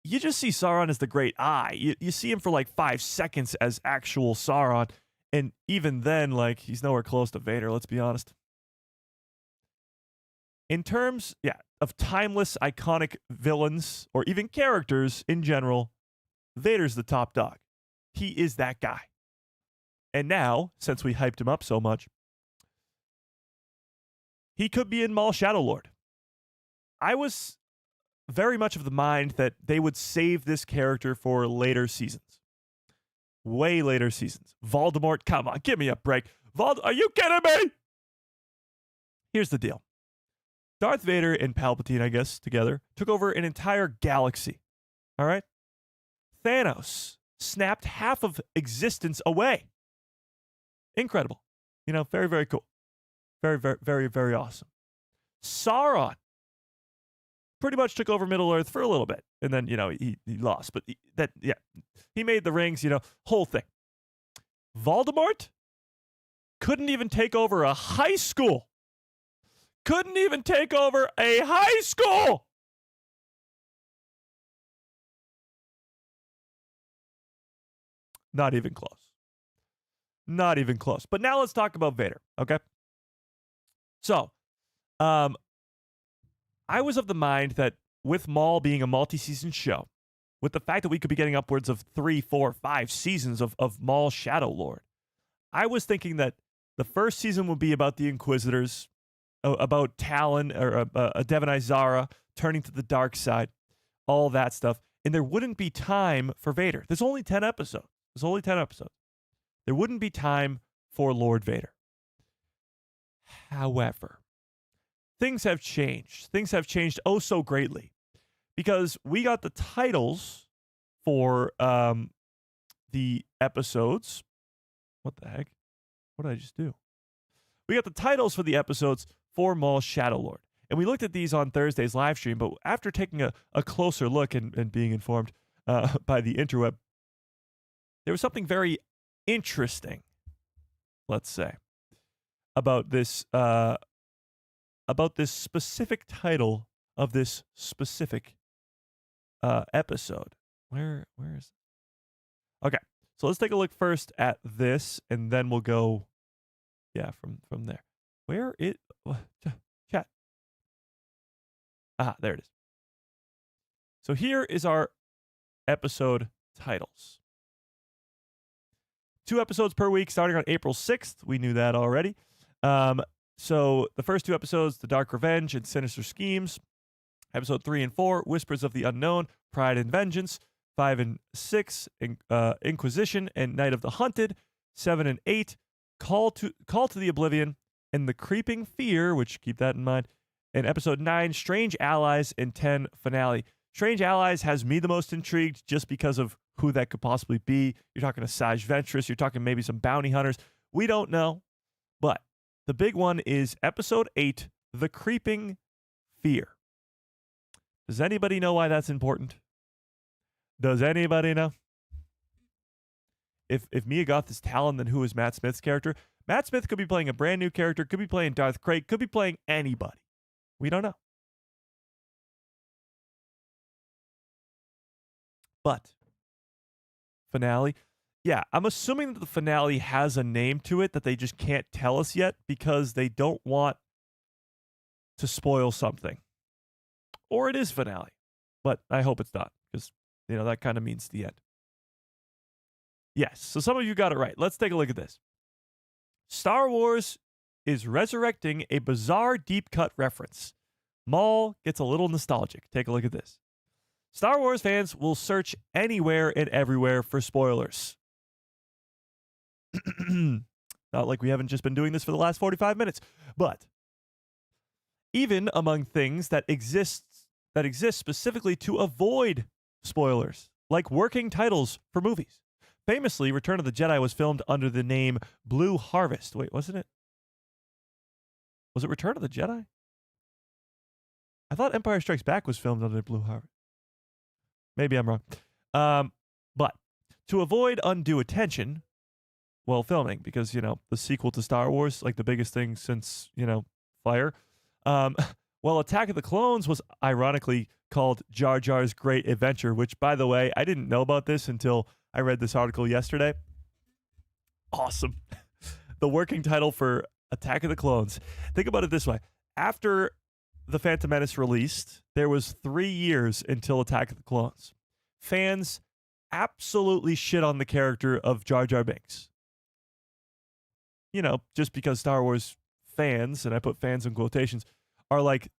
you just see Sauron as the great eye. You see him for like 5 seconds as actual Sauron, and even then, like, he's nowhere close to Vader, let's be honest. In terms, of timeless, iconic villains, or even characters in general, Vader's the top dog. He is that guy. And now, since we hyped him up so much, he could be in Maul Shadow Lord. I was very much of the mind that they would save this character for later seasons. Way later seasons. Voldemort, come on, give me a break. Are you kidding me? Here's the deal. Darth Vader and Palpatine, I guess, together, took over an entire galaxy. All right? Thanos snapped half of existence away. Incredible. Very, very cool. Very, very, very, very awesome. Sauron pretty much took over Middle-earth for a little bit. And then, he lost. But he made the rings, whole thing. Voldemort couldn't even take over a high school. Couldn't even take over a high school. Not even close. Not even close. But now let's talk about Vader, okay? So, I was of the mind that with Maul being a multi-season show, with the fact that we could be getting upwards of 3, 4, 5 seasons of Maul Shadow Lord, I was thinking that the first season would be about the Inquisitors, about Talon or Devon Zara turning to the dark side, all that stuff, and there wouldn't be time for Vader. There's only 10 episodes. There wouldn't be time for Lord Vader. However, things have changed. Things have changed oh so greatly, because we got the titles for the episodes. What the heck? What did I just do? We got the titles for the episodes for Maul Shadow Lord. And we looked at these on Thursday's live stream, but after taking a closer look and being informed by the interweb, there was something very interesting, let's say, about this specific title of this specific episode. Where is it? Okay, so let's take a look first at this, and then we'll go, from there. Where it chat? There it is. So here is our episode titles. 2 episodes per week starting on April 6th. We knew that already. So the first 2 episodes, The Dark Revenge and Sinister Schemes. Episode 3 and 4, Whispers of the Unknown, Pride and Vengeance. 5 and 6, Inquisition and Night of the Hunted. 7 and 8, Call to the Oblivion and the Creeping Fear, which keep that in mind. And episode 9, Strange Allies, and 10, Finale. Strange Allies has me the most intrigued just because of who that could possibly be. You're talking a Sage Ventress. You're talking maybe some bounty hunters. We don't know. But the big one is episode 8, The Creeping Fear. Does anybody know why that's important? Does anybody know? If Mia Goth is Talon, then who is Matt Smith's character? Matt Smith could be playing a brand new character, could be playing Darth Craig, could be playing anybody. We don't know. But finale, I'm assuming that the finale has a name to it that they just can't tell us yet because they don't want to spoil something. Or it is finale. But I hope it's not, because that kind of means the end. Yes, so some of you got it right. Let's take a look at this. Star Wars is resurrecting a bizarre deep cut reference. Maul gets a little nostalgic. Take a look at this. Star Wars fans will search anywhere and everywhere for spoilers. Not like we haven't just been doing this for the last 45 minutes, but even among things that exist specifically to avoid spoilers, like working titles for movies. Famously, Return of the Jedi was filmed under the name Blue Harvest. Wait, wasn't it? Was it Return of the Jedi? I thought Empire Strikes Back was filmed under Blue Harvest. Maybe I'm wrong. But to avoid undue attention while filming, because, the sequel to Star Wars, like the biggest thing since, Fire, well, Attack of the Clones was ironically called Jar Jar's Great Adventure, which, by the way, I didn't know about this until I read this article yesterday. Awesome. The working title for Attack of the Clones. Think about it this way. After The Phantom Menace released, there was 3 years until Attack of the Clones. Fans absolutely shit on the character of Jar Jar Binks. Just because Star Wars fans, and I put fans in quotations, are like,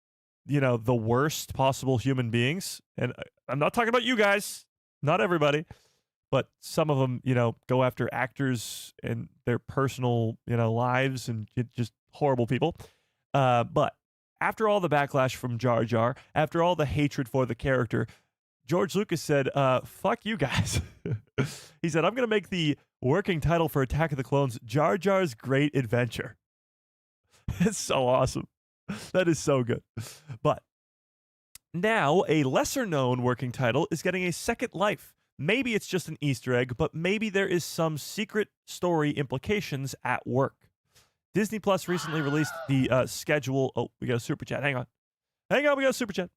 the worst possible human beings. And I'm not talking about you guys, not everybody, but some of them, go after actors and their personal, lives, and just horrible people. But after all the backlash from Jar Jar, after all the hatred for the character, George Lucas said, fuck you guys. He said, I'm going to make the working title for Attack of the Clones Jar Jar's Great Adventure. It's so awesome. That is so good. But now a lesser known working title is getting a second life. Maybe it's just an Easter egg, but maybe there is some secret story implications at work. Disney Plus recently released the schedule. Oh, we got a super chat. Hang on, we got a super chat.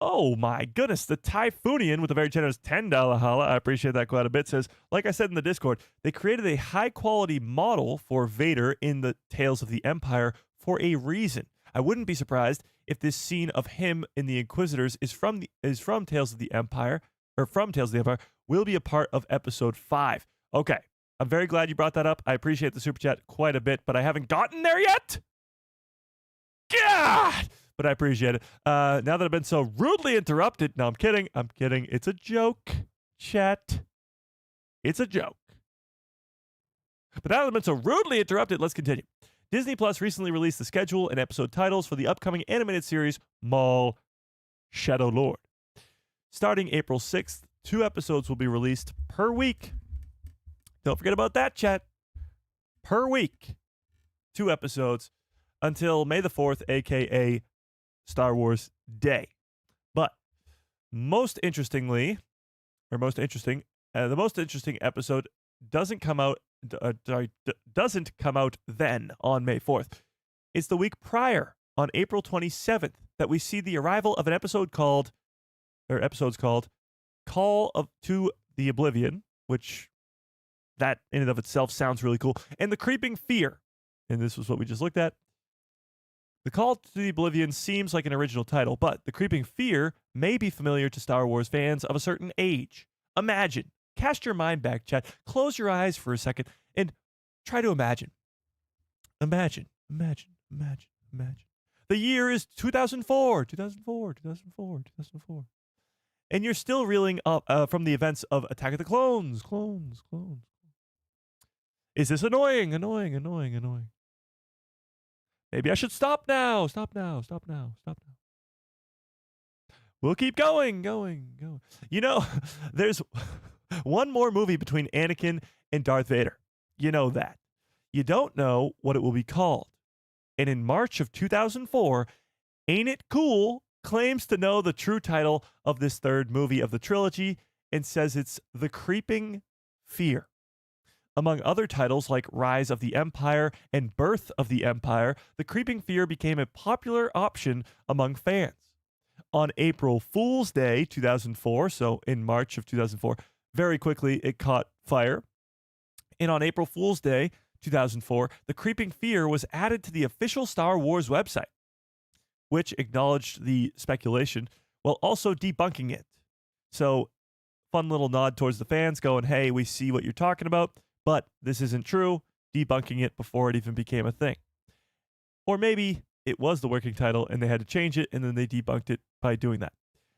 Oh my goodness, the Typhoonian with a very generous $10 holla, I appreciate that quite a bit, says, like I said in the Discord, they created a high-quality model for Vader in the Tales of the Empire for a reason. I wouldn't be surprised if this scene of him in the Inquisitors is from Tales of the Empire, or from Tales of the Empire, will be a part of Episode 5. Okay, I'm very glad you brought that up. I appreciate the super chat quite a bit, but I haven't gotten there yet. God! But I appreciate it. Now that I've been so rudely interrupted. No, I'm kidding. It's a joke, chat. It's a joke. But now that I've been so rudely interrupted, let's continue. Disney Plus recently released the schedule and episode titles for the upcoming animated series Maul Shadow Lord. Starting April 6th, 2 episodes will be released per week. Don't forget about that, chat. Per week, 2 episodes until May the 4th, a.k.a. Star Wars Day. But the most interesting episode doesn't come out then on May 4th. It's the week prior, on April 27th, that we see the arrival of episodes called Call to the Oblivion, which that in and of itself sounds really cool, and The Creeping Fear. And this was what we just looked at. The Call to the Oblivion seems like an original title, but The Creeping Fear may be familiar to Star Wars fans of a certain age. Imagine. Cast your mind back, chat. Close your eyes for a second and try to imagine. Imagine. The year is 2004. And you're still reeling up from the events of Attack of the Clones. Is this annoying? Maybe I should stop now. We'll keep going. There's one more movie between Anakin and Darth Vader. You know that. You don't know what it will be called. And in March of 2004, Ain't It Cool claims to know the true title of this third movie of the trilogy and says it's The Creeping Fear. Among other titles like Rise of the Empire and Birth of the Empire, The Creeping Fear became a popular option among fans. On April Fool's Day 2004, so in March of 2004, very quickly it caught fire. And on April Fool's Day 2004, The Creeping Fear was added to the official Star Wars website, which acknowledged the speculation while also debunking it. So, fun little nod towards the fans going, hey, we see what you're talking about, but this isn't true, debunking it before it even became a thing. Or maybe it was the working title and they had to change it and then they debunked it by doing that.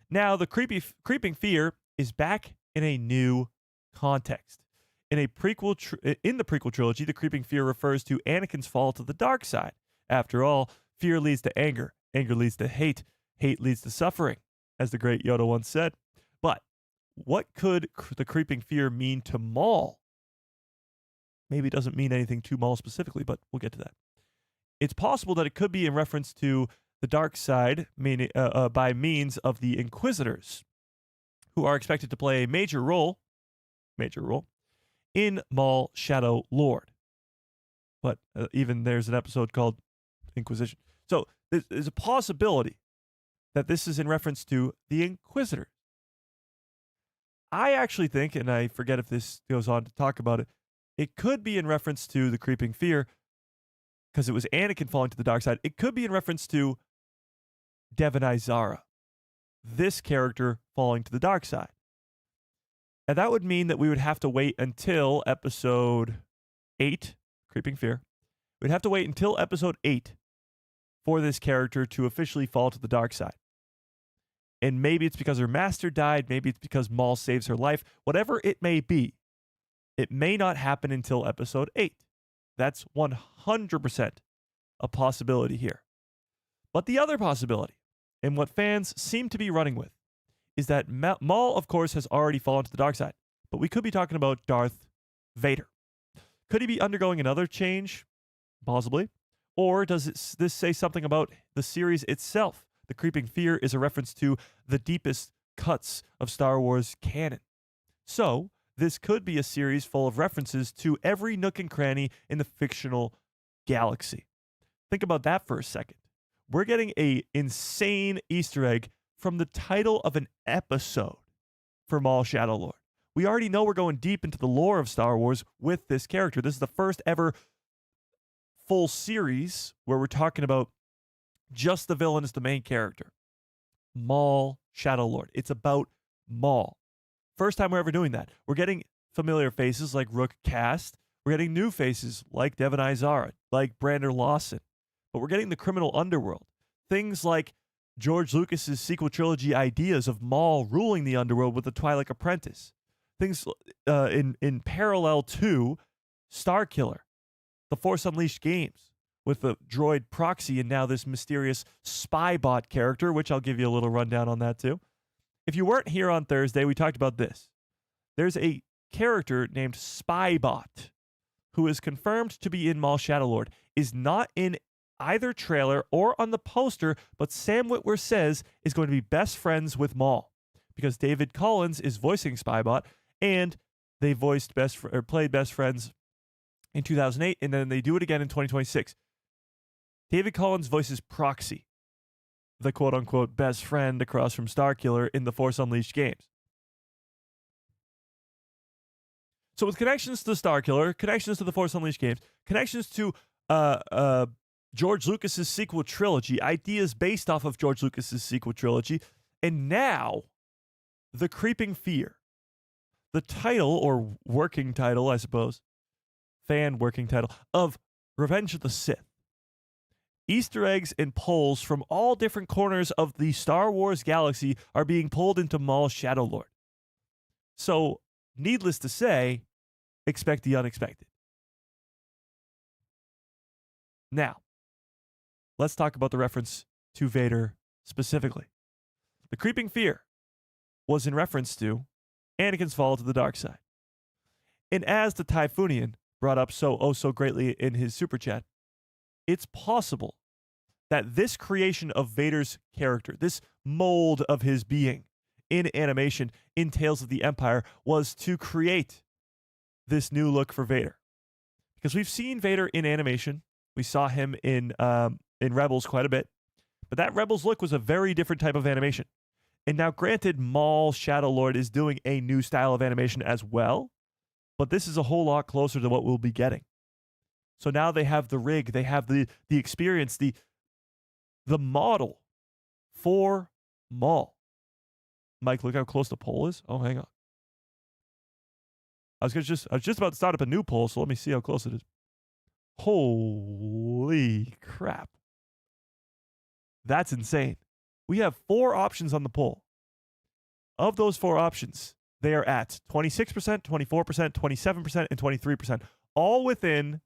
Now, the Creeping Fear is back in a new context. In the prequel trilogy, the Creeping Fear refers to Anakin's fall to the dark side. After all, fear leads to anger. Anger leads to hate. Hate leads to suffering, as the great Yoda once said. But what could the Creeping Fear mean to Maul? Maybe it doesn't mean anything to Maul specifically, but we'll get to that. It's possible that it could be in reference to the dark side, meaning by means of the Inquisitors, who are expected to play a major role in Maul Shadow Lord. But even there's an episode called Inquisition. So there's a possibility that this is in reference to the Inquisitors. I actually think, and I forget if this goes on to talk about it, it could be in reference to the creeping fear, because it was Anakin falling to the dark side. It could be in reference to Devon Izara, this character falling to the dark side. And that would mean that we would have to wait until episode 8, Creeping Fear. We'd have to wait until episode 8 for this character to officially fall to the dark side. And maybe it's because her master died. Maybe it's because Maul saves her life. Whatever it may be, it may not happen until episode 8. That's 100% a possibility here. But the other possibility, and what fans seem to be running with, is that Maul, of course, has already fallen to the dark side. But we could be talking about Darth Vader. Could he be undergoing another change? Possibly. Or does this say something about the series itself? The Creeping Fear is a reference to the deepest cuts of Star Wars canon. So, this could be a series full of references to every nook and cranny in the fictional galaxy. Think about that for a second. We're getting an insane Easter egg from the title of an episode for Maul Shadow Lord. We already know we're going deep into the lore of Star Wars with this character. This is the first ever full series where we're talking about just the villain as the main character. Maul Shadow Lord. It's about Maul. First time we're ever doing that. We're getting familiar faces like Rook Cast. We're getting new faces like Devon Izara, like Brander Lawson. But we're getting the criminal underworld. Things like George Lucas's sequel trilogy ideas of Maul ruling the underworld with the Twi'lek Apprentice. Things in parallel to Starkiller, the Force Unleashed games, with the droid Proxy and now this mysterious spy bot character, which I'll give you a little rundown on that too. If you weren't here on Thursday, we talked about this. There's a character named Spybot who is confirmed to be in Maul Shadow Lord, is not in either trailer or on the poster, but Sam Witwer says is going to be best friends with Maul because David Collins is voicing Spybot, and they played best friends in 2008, and then they do it again in 2026. David Collins voices Proxy, the quote-unquote best friend across from Starkiller in the Force Unleashed games. So with connections to Starkiller, connections to the Force Unleashed games, connections to George Lucas's sequel trilogy, ideas based off of George Lucas's sequel trilogy, and now The Creeping Fear. The title, or working title, I suppose, fan working title, of Revenge of the Sith. Easter eggs and pulls from all different corners of the Star Wars galaxy are being pulled into Maul Shadow Lord. So, needless to say, expect the unexpected. Now, let's talk about the reference to Vader specifically. The Creeping Fear was in reference to Anakin's fall to the dark side. And as the Typhoonian brought up so greatly in his super chat, it's possible that this creation of Vader's character, this mold of his being in animation in Tales of the Empire, was to create this new look for Vader. Because we've seen Vader in animation. We saw him in Rebels quite a bit. But that Rebels look was a very different type of animation. And now, granted, Maul Shadow Lord is doing a new style of animation as well, but this is a whole lot closer to what we'll be getting. So now they have the rig, they have the experience, the model for Maul. Mike, look how close the poll is. Oh, hang on. I was just about to start up a new poll, so let me see how close it is. Holy crap. That's insane. We have 4 options on the poll. Of those 4 options, they are at 26%, 24%, 27%, and 23%, all within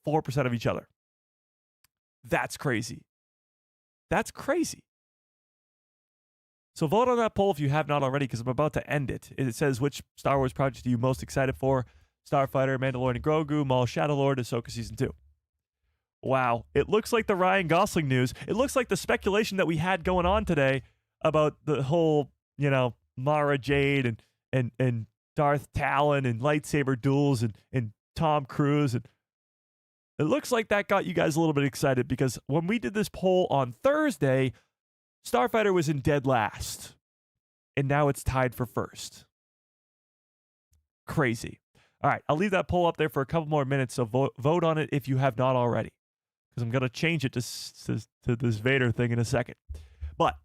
4% of each other. That's crazy. That's crazy. So vote on that poll if you have not already, because I'm about to end it. It says, which Star Wars project are you most excited for? Starfighter, Mandalorian and Grogu, Maul Shadow Lord, Ahsoka Season 2. Wow. It looks like the Ryan Gosling news. It looks like the speculation that we had going on today about the whole, Mara Jade and Darth Talon and lightsaber duels and Tom Cruise. And it looks like that got you guys a little bit excited because when we did this poll on Thursday, Starfighter was in dead last. And now it's tied for first. Crazy. All right, I'll leave that poll up there for a couple more minutes, so vote on it if you have not already. Because I'm going to change it to this Vader thing in a second. But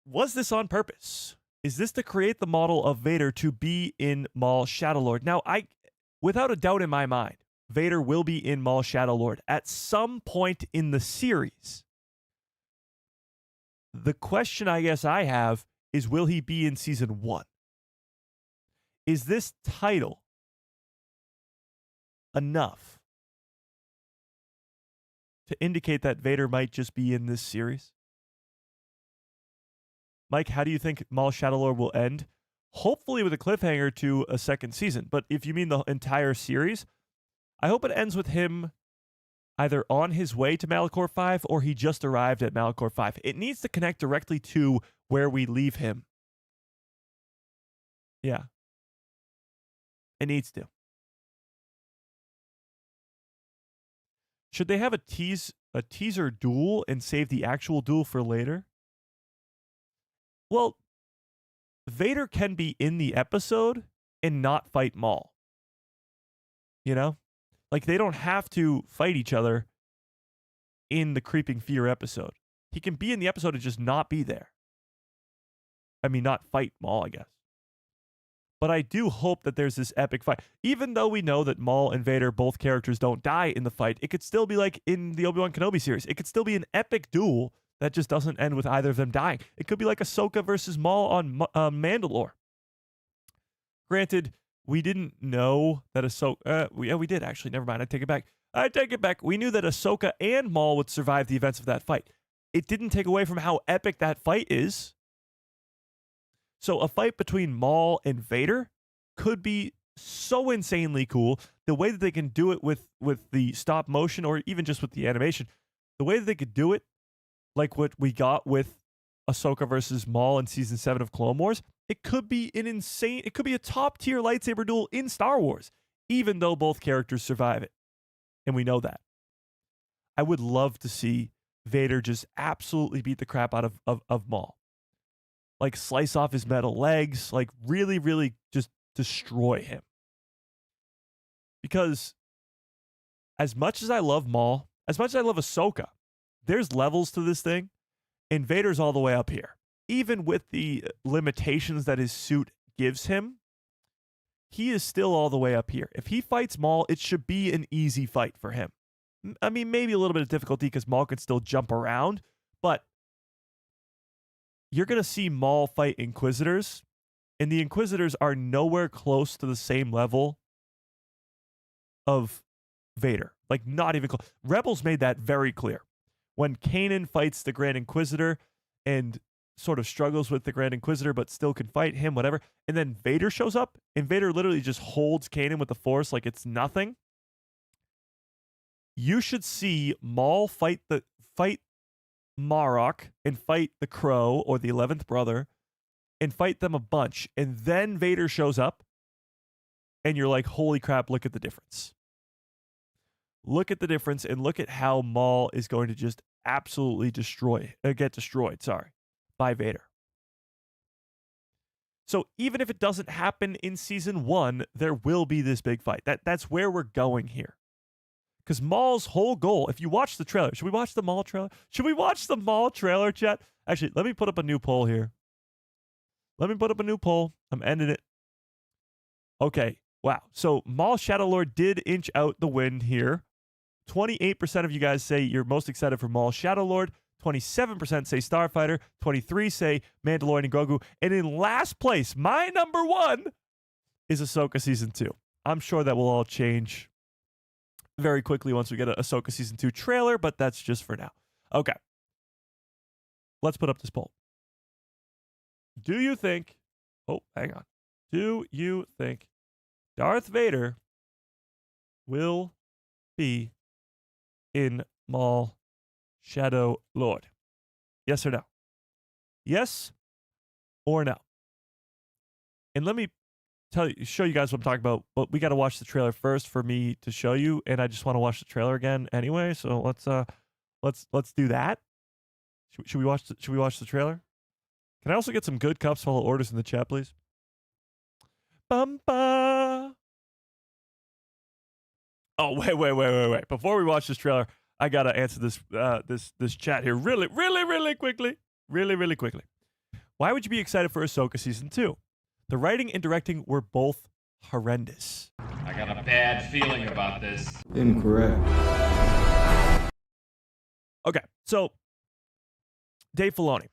was this on purpose? Is this to create the model of Vader to be in Maul Shadow Lord? Now, without a doubt in my mind, Vader will be in Maul Shadow Lord at some point in the series. The question I guess I have is, will he be in season 1? Is this title enough to indicate that Vader might just be in this series? Mike, how do you think Maul Shadow Lord will end? Hopefully with a cliffhanger to a second season. But if you mean the entire series, I hope it ends with him either on his way to Malachor 5 or he just arrived at Malachor 5. It needs to connect directly to where we leave him. Yeah. It needs to. Should they have a teaser duel and save the actual duel for later? Well, Vader can be in the episode and not fight Maul. Like, they don't have to fight each other in the Creeping Fear episode. He can be in the episode and just not be there. I mean, not fight Maul, I guess. But I do hope that there's this epic fight. Even though we know that Maul and Vader, both characters, don't die in the fight, it could still be like in the Obi-Wan Kenobi series. It could still be an epic duel that just doesn't end with either of them dying. It could be like Ahsoka versus Maul on Mandalore. Granted, we didn't know that Ahsoka... we did, actually. Never mind. I take it back. We knew that Ahsoka and Maul would survive the events of that fight. It didn't take away from how epic that fight is. So a fight between Maul and Vader could be so insanely cool. The way that they can do it with the stop motion or even just with the animation, the way that they could do it, like what we got with Ahsoka versus Maul in season 7 of Clone Wars, it could be a top tier lightsaber duel in Star Wars, even though both characters survive it. And we know that. I would love to see Vader just absolutely beat the crap out of Maul. Like, slice off his metal legs, like really, really just destroy him. Because as much as I love Maul, as much as I love Ahsoka, there's levels to this thing, and Vader's all the way up here. Even with the limitations that his suit gives him, he is still all the way up here. If he fights Maul, it should be an easy fight for him. I mean, maybe a little bit of difficulty because Maul can still jump around, but you're going to see Maul fight Inquisitors, and the Inquisitors are nowhere close to the same level of Vader. Like, not even close. Rebels made that very clear. When Kanan fights the Grand Inquisitor and sort of struggles with the Grand Inquisitor but still can fight him, whatever, and then Vader shows up, and Vader literally just holds Kanan with the Force like it's nothing. You should see Maul fight Marok and fight the Crow or the 11th brother and fight them a bunch, and then Vader shows up and you're like, holy crap, look at the difference. Look at the difference and look at how Maul is going to just absolutely get destroyed by Vader. So even if it doesn't happen in season 1, there will be this big fight. That's where we're going here. Because Maul's whole goal, if you watch the trailer, should we watch the Maul trailer? Should we watch the Maul trailer, chat? Actually, let me put up a new poll here. I'm ending it. Okay, wow. So Maul Shadow Lord did inch out the win here. 28% of you guys say you're most excited for Maul Shadow Lord. 27% say Starfighter. 23% say Mandalorian and Grogu. And in last place, my number 1 is Ahsoka Season 2. I'm sure that will all change very quickly once we get an Ahsoka Season 2 trailer, but that's just for now. Okay. Let's put up this poll. Do you think... Oh, hang on. Do you think Darth Vader will be in Maul Shadow Lord? Yes or no? Yes or no? And let me show you guys what I'm talking about, but we got to watch the trailer first for me to show you, and I just want to watch the trailer again anyway. So let's do that. Should we watch the trailer? Can I also get some good cups follow orders in the chat, please? Bumpa. Oh, wait. Before we watch this trailer, I got to answer this chat here really quickly. Really quickly. Why would you be excited for Ahsoka Season 2? The writing and directing were both horrendous. I got a bad feeling about this. Incorrect. Okay, so Dave Filoni.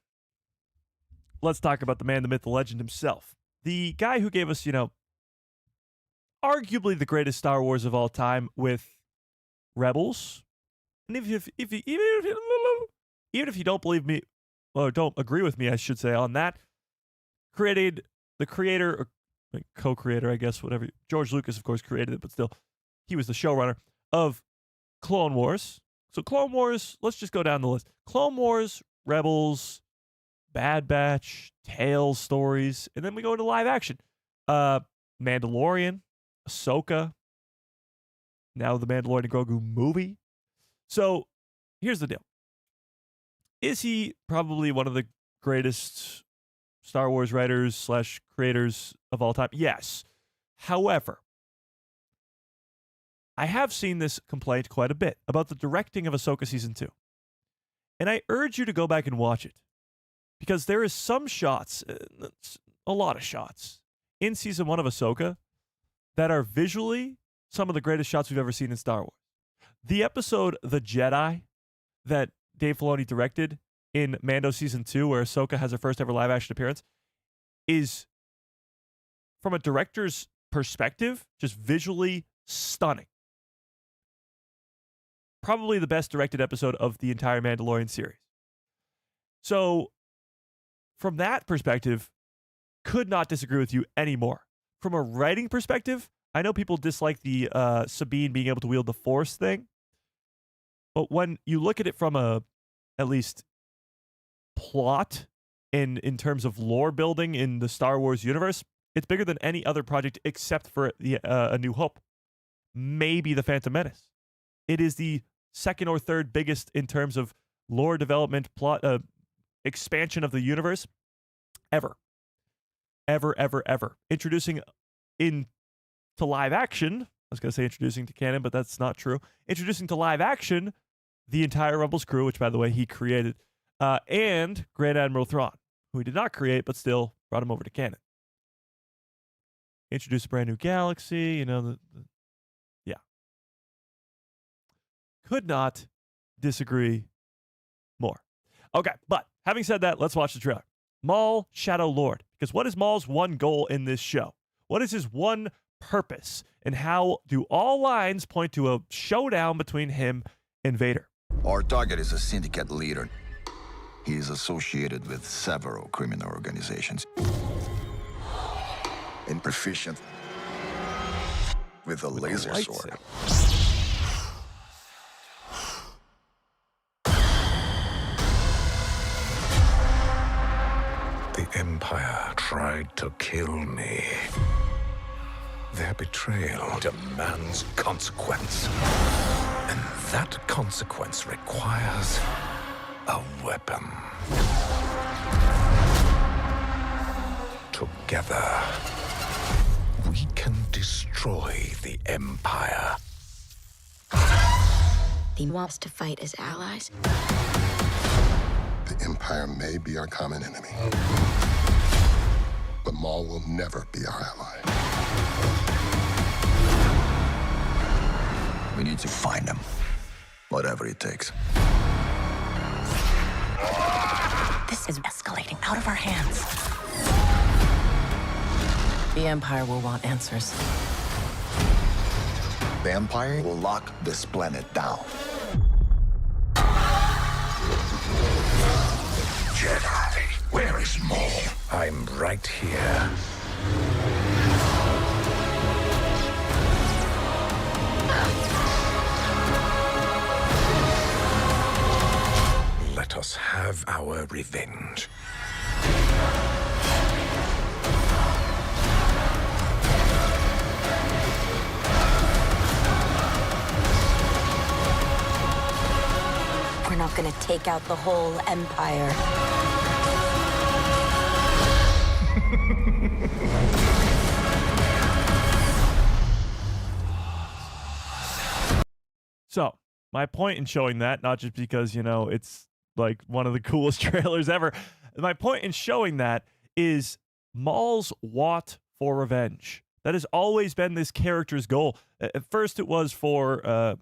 Let's talk about the man, the myth, the legend himself. The guy who gave us, arguably the greatest Star Wars of all time with Rebels. And even if you don't believe me, or don't agree with me, I should say, on that, created the creator, or co-creator, I guess, whatever. George Lucas, of course, created it, but still, he was the showrunner of Clone Wars. So Clone Wars, let's just go down the list. Clone Wars, Rebels, Bad Batch, Tales stories, and then we go into live action. Mandalorian, Ahsoka, now the Mandalorian and Grogu movie. So here's the deal. Is he probably one of the greatest Star Wars writers / creators of all time? Yes. However, I have seen this complaint quite a bit about the directing of Ahsoka Season 2. And I urge you to go back and watch it. Because there is some shots, a lot of shots, in Season 1 of Ahsoka that are visually some of the greatest shots we've ever seen in Star Wars. The episode The Jedi that Dave Filoni directed in Mando Season 2, where Ahsoka has her first ever live action appearance, is, from a director's perspective, just visually stunning. Probably the best directed episode of the entire Mandalorian series. So, from that perspective, could not disagree with you anymore. From a writing perspective, I know people dislike the Sabine being able to wield the Force thing, but when you look at it from a, at least, plot in terms of lore building in the Star Wars universe, it's bigger than any other project except for the A New Hope. Maybe The Phantom Menace. It is the second or third biggest in terms of lore development, plot, expansion of the universe ever. Introducing into live action, I was going to say introducing to canon, but that's not true. Introducing to live action the entire Rebels crew, which, by the way, he created, and Grand Admiral Thrawn, who he did not create, but still brought him over to canon. Introduce a brand new galaxy, yeah. Could not disagree more. Okay, but having said that, let's watch the trailer. Maul Shadow Lord. Because what is Maul's one goal in this show? What is his one purpose? And how do all lines point to a showdown between him and Vader? Our target is a syndicate leader. He is associated with several criminal organizations. And proficient with a laser sword. The Empire tried to kill me. Their betrayal demands consequence. And that consequence requires a weapon. Together, we can destroy the Empire. He wants to fight as allies. The Empire may be our common enemy, but Maul will never be our ally. We need to find him, whatever it takes. This is escalating out of our hands. The Empire will want answers. The Empire will lock this planet down. Jedi, where is Maul? I'm right here. us have our revenge. We're not gonna take out the whole empire. So, my point in showing that, not just because, it's like one of the coolest trailers ever, my point in showing that is Maul's want for revenge. That has always been this character's goal. At first, it was for,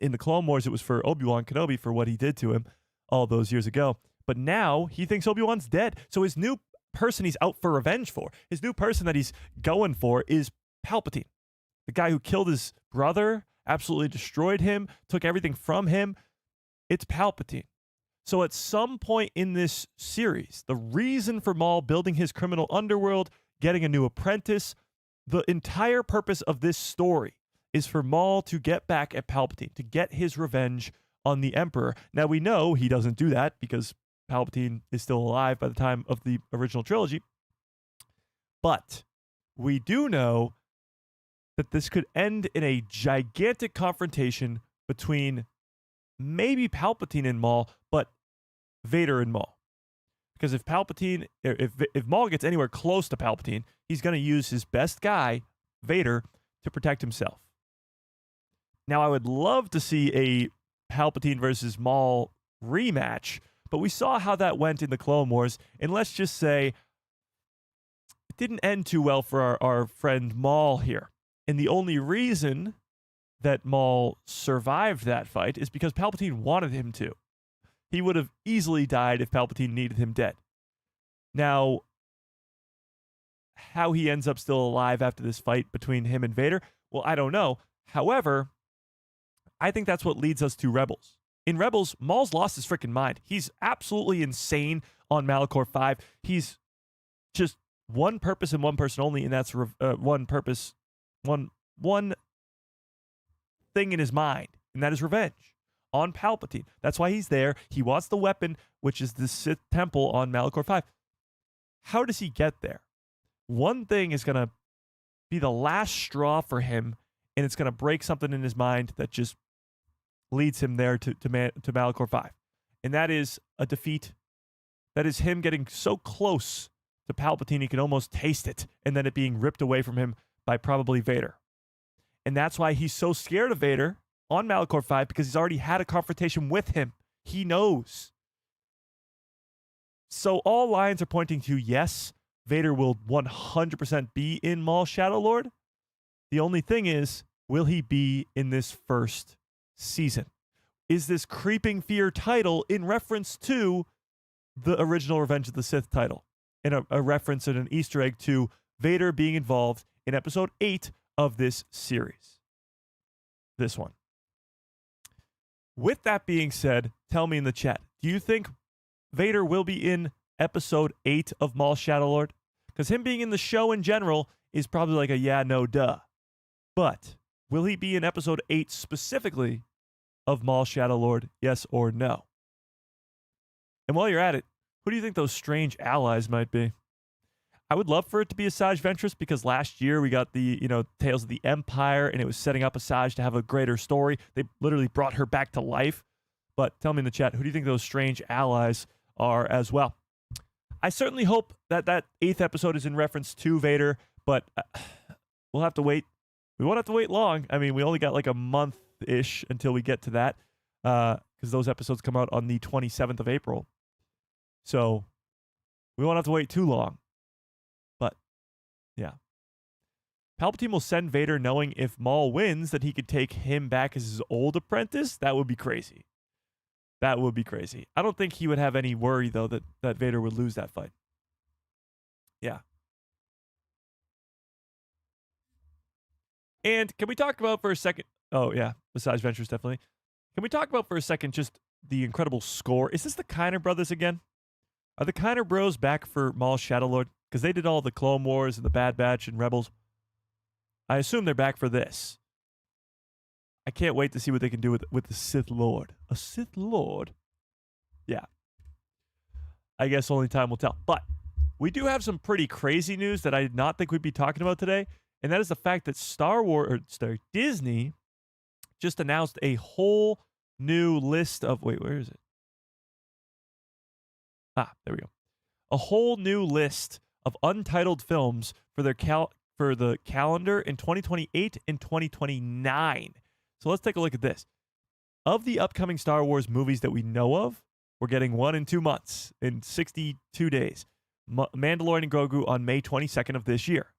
in the Clone Wars, it was for Obi-Wan Kenobi for what he did to him all those years ago. But now, he thinks Obi-Wan's dead. So his new person he's out for revenge for, his new person that he's going for is Palpatine. The guy who killed his brother, absolutely destroyed him, took everything from him. It's Palpatine. So at some point in this series, the reason for Maul building his criminal underworld, getting a new apprentice, the entire purpose of this story is for Maul to get back at Palpatine, to get his revenge on the Emperor. Now we know he doesn't do that because Palpatine is still alive by the time of the original trilogy. But we do know that this could end in a gigantic confrontation between maybe Palpatine and Maul, but Vader and Maul. Because if Maul gets anywhere close to Palpatine, he's going to use his best guy, Vader, to protect himself. Now, I would love to see a Palpatine versus Maul rematch, but we saw how that went in the Clone Wars, and let's just say it didn't end too well for our friend Maul here. And the only reason that Maul survived that fight is because Palpatine wanted him to. He would have easily died if Palpatine needed him dead. Now, how he ends up still alive after this fight between him and Vader, well, I don't know. However, I think that's what leads us to Rebels. In Rebels, Maul's lost his freaking mind. He's absolutely insane on Malachor 5. He's just one purpose and one person only, and that's one purpose, one thing in his mind, and that is revenge on Palpatine. That's why he's there. He wants the weapon, which is the Sith Temple on Malachor 5. How does he get there? One thing is going to be the last straw for him, and it's going to break something in his mind that just leads him there to Malachor 5. And that is a defeat. That is him getting so close to Palpatine he can almost taste it, and then it being ripped away from him by probably Vader. And that's why he's so scared of Vader on Malachor 5, because he's already had a confrontation with him. He knows. So all lines are pointing to, yes, Vader will 100% be in Maul Shadow Lord. The only thing is, will he be in this first season? Is this creeping fear title in reference to the original Revenge of the Sith title? And a reference and an Easter egg to Vader being involved in episode 8 of this series. This one. With that being said, tell me in the chat, do you think Vader will be in episode 8 of Maul Shadow Lord? Because him being in the show in general is probably like a yeah, no, duh. But will he be in episode 8 specifically of Maul Shadow Lord, yes or no? And while you're at it, who do you think those strange allies might be? I would love for it to be Asajj Ventress, because last year we got the, Tales of the Empire, and it was setting up Asajj to have a greater story. They literally brought her back to life. But tell me in the chat, who do you think those strange allies are as well? I certainly hope that 8th episode is in reference to Vader, but we'll have to wait. We won't have to wait long. I mean, we only got like a month-ish until we get to that, because those episodes come out on the 27th of April. So we won't have to wait too long. But, yeah. Palpatine will send Vader knowing if Maul wins that he could take him back as his old apprentice. That would be crazy. That would be crazy. I don't think he would have any worry, though, that Vader would lose that fight. Yeah. And can we talk about for a second... Oh, yeah. Asajj Ventress, definitely. Can we talk about for a second just the incredible score? Is this the Kiner brothers again? Are the Kiner bros back for Maul Shadow Lord? Because they did all the Clone Wars and the Bad Batch and Rebels. I assume they're back for this. I can't wait to see what they can do with the Sith Lord. A Sith Lord? Yeah. I guess only time will tell. But we do have some pretty crazy news that I did not think we'd be talking about today, and that is the fact that Disney just announced a whole new list of where is it? There we go. A whole new list of untitled films for their for the calendar in 2028 and 2029. So let's take a look at this. Of the upcoming Star Wars movies that we know of, we're getting 1 in 2 months, in 62 days. Mandalorian and Grogu on May 22nd of this year.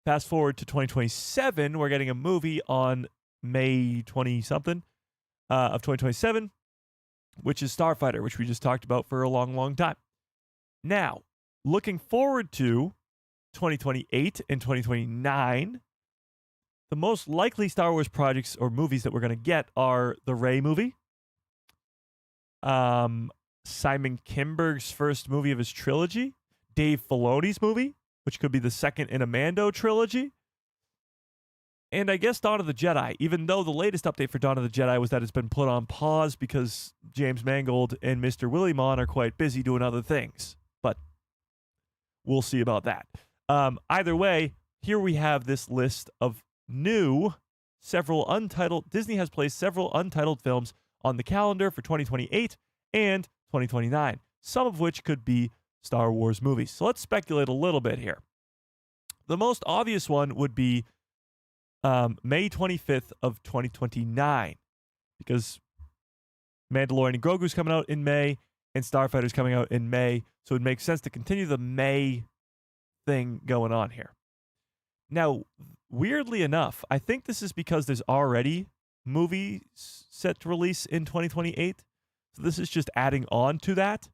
Fast forward to 2027, we're getting a movie on May 20-something of 2027, which is Starfighter, which we just talked about for a long, long time. Now, looking forward to 2028 and 2029, the most likely Star Wars projects or movies that we're going to get are the Rey movie, Simon Kinberg's first movie of his trilogy, Dave Filoni's movie, which could be the second in a Mando trilogy, and I guess Dawn of the Jedi, even though the latest update for Dawn of the Jedi was that it's been put on pause because James Mangold and Mr. Willie Mon are quite busy doing other things. But we'll see about that. Either way, here we have this list of Disney has placed several untitled films on the calendar for 2028 and 2029, some of which could be Star Wars movies. So let's speculate a little bit here. The most obvious one would be May 25th of 2029, because Mandalorian and Grogu is coming out in May, and Starfighter is coming out in May, so it makes sense to continue the May thing going on here. Now, weirdly enough, I think this is because there's already movies set to release in 2028, so this is just adding on to that.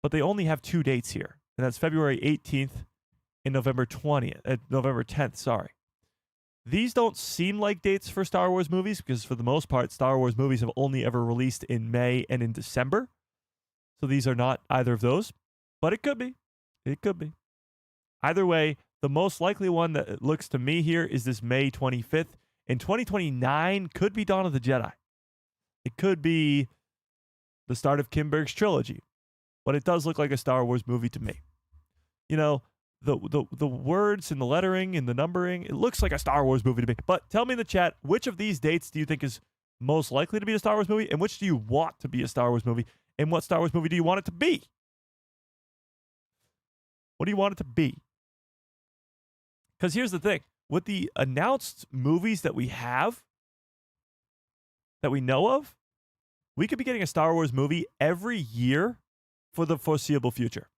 But they only have 2 dates here, and that's February 18th and November 10th, sorry. These don't seem like dates for Star Wars movies because, for the most part, Star Wars movies have only ever released in May and in December. So these are not either of those, but it could be. It could be. Either way, the most likely one that looks to me here is this May 25th. And 2029 could be Dawn of the Jedi. It could be the start of Kinberg's trilogy. But it does look like a Star Wars movie to me. You know, the words and the lettering and the numbering, it looks like a Star Wars movie to me. But tell me in the chat, which of these dates do you think is most likely to be a Star Wars movie, and which do you want to be a Star Wars movie, and what Star Wars movie do you want it to be? What do you want it to be? Because here's the thing. With the announced movies that we have, that we know of, we could be getting a Star Wars movie every year for the foreseeable future.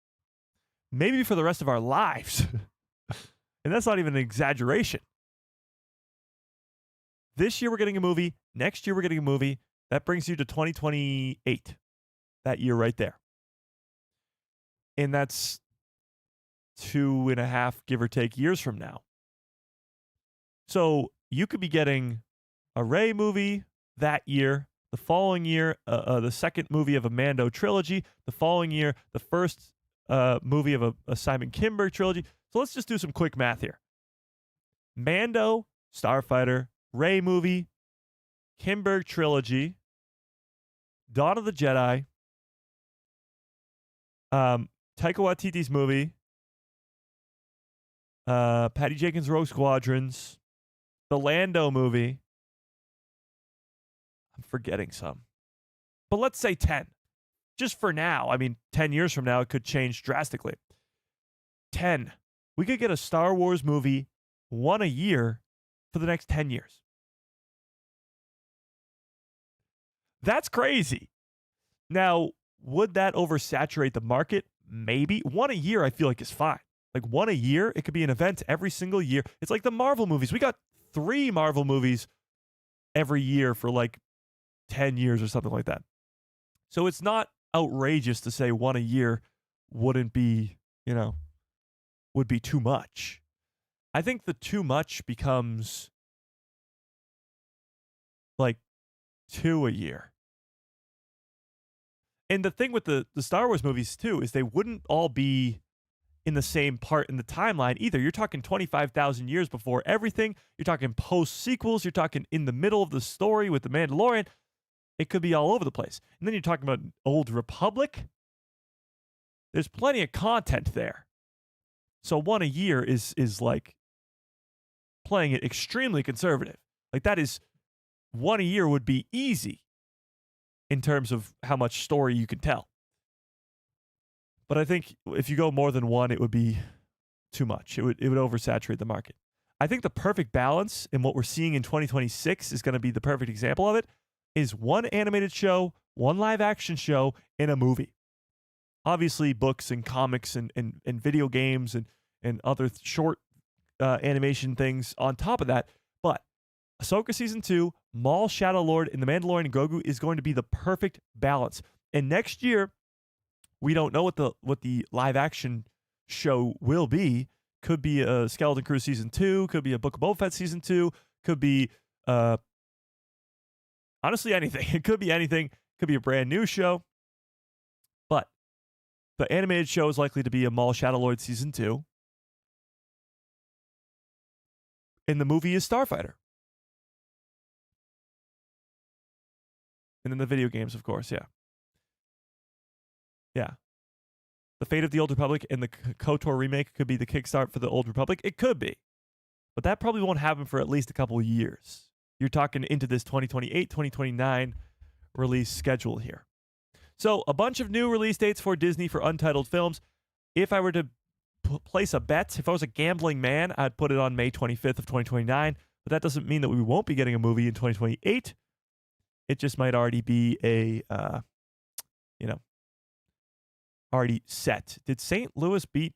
Maybe for the rest of our lives. And that's not even an exaggeration. This year we're getting a movie. Next year we're getting a movie. That brings you to 2028. That year right there. And that's 2.5, give or take, years from now. So you could be getting a Rey movie that year. The following year, the second movie of a Mando trilogy. The following year, the first movie of a Simon Kinberg trilogy. So let's just do some quick math here. Mando, Starfighter, Rey movie, Kinberg trilogy, Dawn of the Jedi, Taika Waititi's movie, Patty Jenkins' Rogue Squadrons, the Lando movie. I'm forgetting some. But let's say 10. Just for now. I mean, 10 years from now, it could change drastically. 10. We could get a Star Wars movie, one a year, for the next 10 years. That's crazy. Now, would that oversaturate the market? Maybe. One a year, I feel like, is fine. Like, one a year, it could be an event every single year. It's like the Marvel movies. We got 3 Marvel movies every year for like 10 years or something like that. So it's not outrageous to say one a year wouldn't be, would be too much. I think the too much becomes like 2 a year. And the thing with the Star Wars movies, too, is they wouldn't all be in the same part in the timeline either. You're talking 25,000 years before everything. You're talking post-sequels. You're talking in the middle of the story with The Mandalorian. It could be all over the place. And then you're talking about Old Republic. There's plenty of content there. So one a year is like playing it extremely conservative. Like that is one a year would be easy in terms of how much story you can tell. But I think if you go more than one, it would be too much. It would oversaturate the market. I think the perfect balance in what we're seeing in 2026 is going to be the perfect example of it is one animated show, one live action show, and a movie. Obviously, books and comics and video games and other short animation things on top of that. But Ahsoka Season 2, Maul Shadow Lord, and The Mandalorian and Grogu is going to be the perfect balance. And next year, we don't know what the live action show will be. Could be a Skeleton Crew Season 2, could be a Book of Boba Fett Season 2, could be honestly anything. It could be anything. Could be a brand new show. But the animated show is likely to be a Maul Shadow Lord Season 2. And the movie is Starfighter. And then the video games, of course, yeah. Yeah. The Fate of the Old Republic and the KOTOR remake could be the kickstart for the Old Republic. It could be. But that probably won't happen for at least a couple of years. You're talking into this 2028, 2029 release schedule here. So a bunch of new release dates for Disney for untitled films. If I were to place a bet, if I was a gambling man, I'd put it on May 25th of 2029. But that doesn't mean that we won't be getting a movie in 2028. It just might already be already set. Did St. Louis beat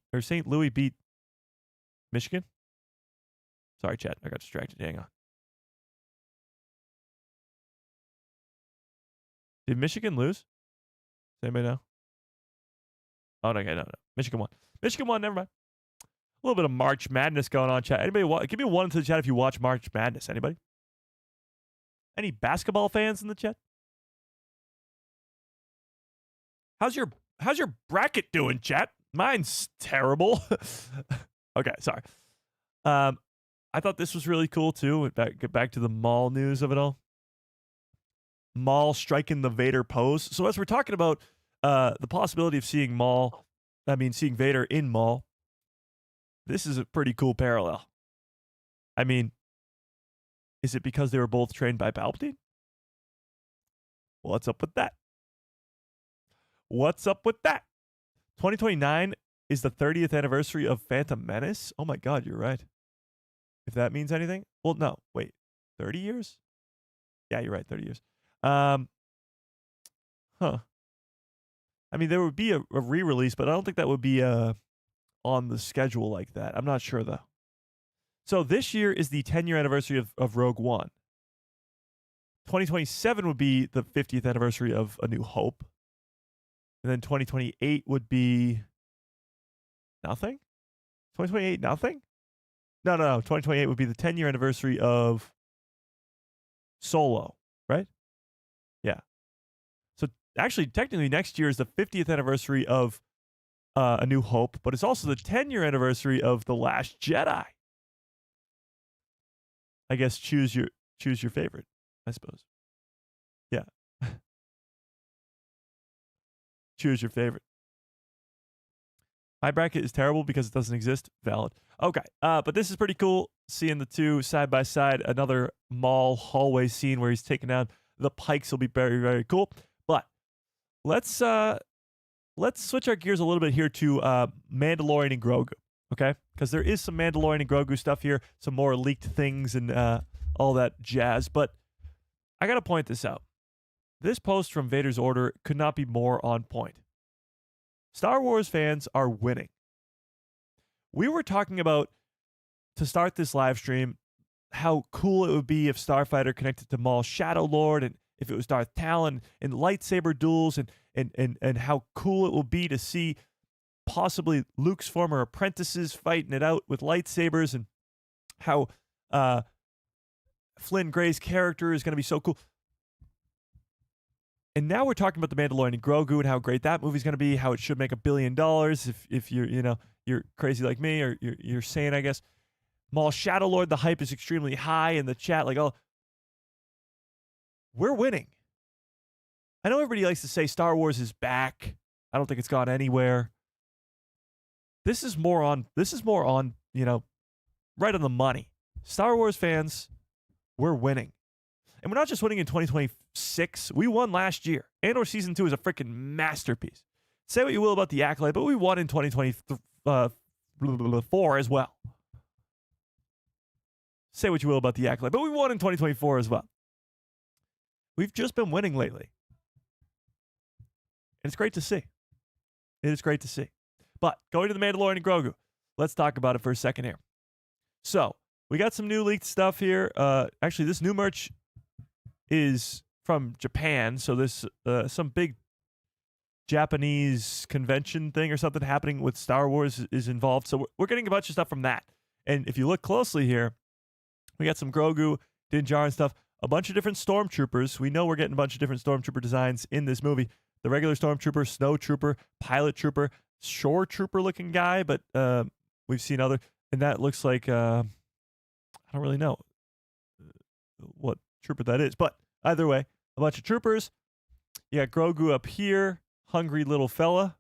Michigan? Sorry, chat. I got distracted. Hang on. Did Michigan lose? Does anybody know? Oh, no, okay, no. Michigan won. Michigan won. Never mind. A little bit of March Madness going on, chat. Anybody? Give me one into the chat if you watch March Madness. Anybody? Any basketball fans in the chat? How's your bracket doing, chat? Mine's terrible. Okay, sorry. I thought this was really cool too. Get back to the Maul news of it all. Maul striking the Vader pose. So as we're talking about the possibility of seeing Vader in Maul, this is a pretty cool parallel. I mean, is it because they were both trained by Palpatine? What's up with that? What's up with that? 2029 is the 30th anniversary of Phantom Menace. Oh my God, you're right. If that means anything. Well, no, wait. 30 years? Yeah, you're right, 30 years. Huh. I mean, there would be a re-release, but I don't think that would be on the schedule like that. I'm not sure, though. So this year is the 10-year anniversary of Rogue One. 2027 would be the 50th anniversary of A New Hope. And then 2028 would be nothing? 2028, nothing? No. 2028 would be the 10-year anniversary of Solo, right? Yeah. So actually, technically, next year is the 50th anniversary of A New Hope, but it's also the 10-year anniversary of The Last Jedi. I guess choose your favorite, I suppose. Yeah. Choose your favorite. My bracket is terrible because it doesn't exist. Valid. Okay. But this is pretty cool. Seeing the two side by side. Another Maul hallway scene where he's taking down the Pikes will be very, very cool. But let's switch our gears a little bit here to Mandalorian and Grogu. Okay? Because there is some Mandalorian and Grogu stuff here. Some more leaked things and all that jazz. But I got to point this out. This post from Vader's Order could not be more on point. Star Wars fans are winning. We were talking about, to start this live stream, how cool it would be if Starfighter connected to Maul Shadow Lord, and if it was Darth Talon, and lightsaber duels, and how cool it would be to see possibly Luke's former apprentices fighting it out with lightsabers, and how Flynn Gray's character is going to be so cool. And now we're talking about The Mandalorian and Grogu and how great that movie's going to be, how it should make $1 billion if you're crazy like me, or you're sane, I guess. Maul Shadow Lord, the hype is extremely high in the chat. Like, oh, we're winning. I know everybody likes to say Star Wars is back. I don't think it's gone anywhere. This is more on, you know, right on the money. Star Wars fans, we're winning. And we're not just winning in 2026. We won last year. Andor Season 2 is a freaking masterpiece. Say what you will about the accolade, but we won in 2024 as well. Say what you will about the accolade, but we won in 2024 as well. We've just been winning lately. And it's great to see. It is great to see. But going to the Mandalorian and Grogu, let's talk about it for a second here. So, we got some new leaked stuff here. Actually, this new merch is from Japan. So, this some big Japanese convention thing or something happening with Star Wars is involved. So, we're getting a bunch of stuff from that. And if you look closely here, we got some Grogu, Din Djarin stuff, a bunch of different stormtroopers. We know we're getting a bunch of different stormtrooper designs in this movie. The regular stormtrooper, snow trooper, pilot trooper, shore trooper looking guy, but we've seen other, and that looks like I don't really know what trooper that is, but either way, a bunch of troopers. You got Grogu up here, hungry little fella.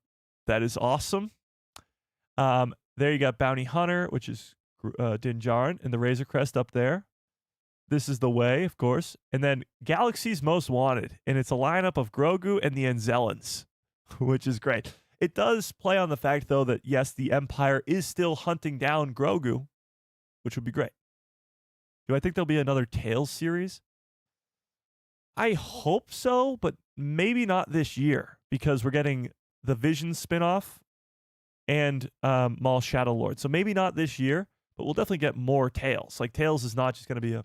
That is awesome. There you got Bounty Hunter, which is Din Djarin, and the Razor Crest up there. This is the way, of course. And then Galaxy's Most Wanted, and it's a lineup of Grogu and the Anzellans, which is great. It does play on the fact, though, that, yes, the Empire is still hunting down Grogu, which would be great. Do I think there'll be another Tales series? I hope so, but maybe not this year, because we're getting the Vision spinoff and Maul Shadow Lord. So maybe not this year, but we'll definitely get more Tales. Like, Tales is not just going to be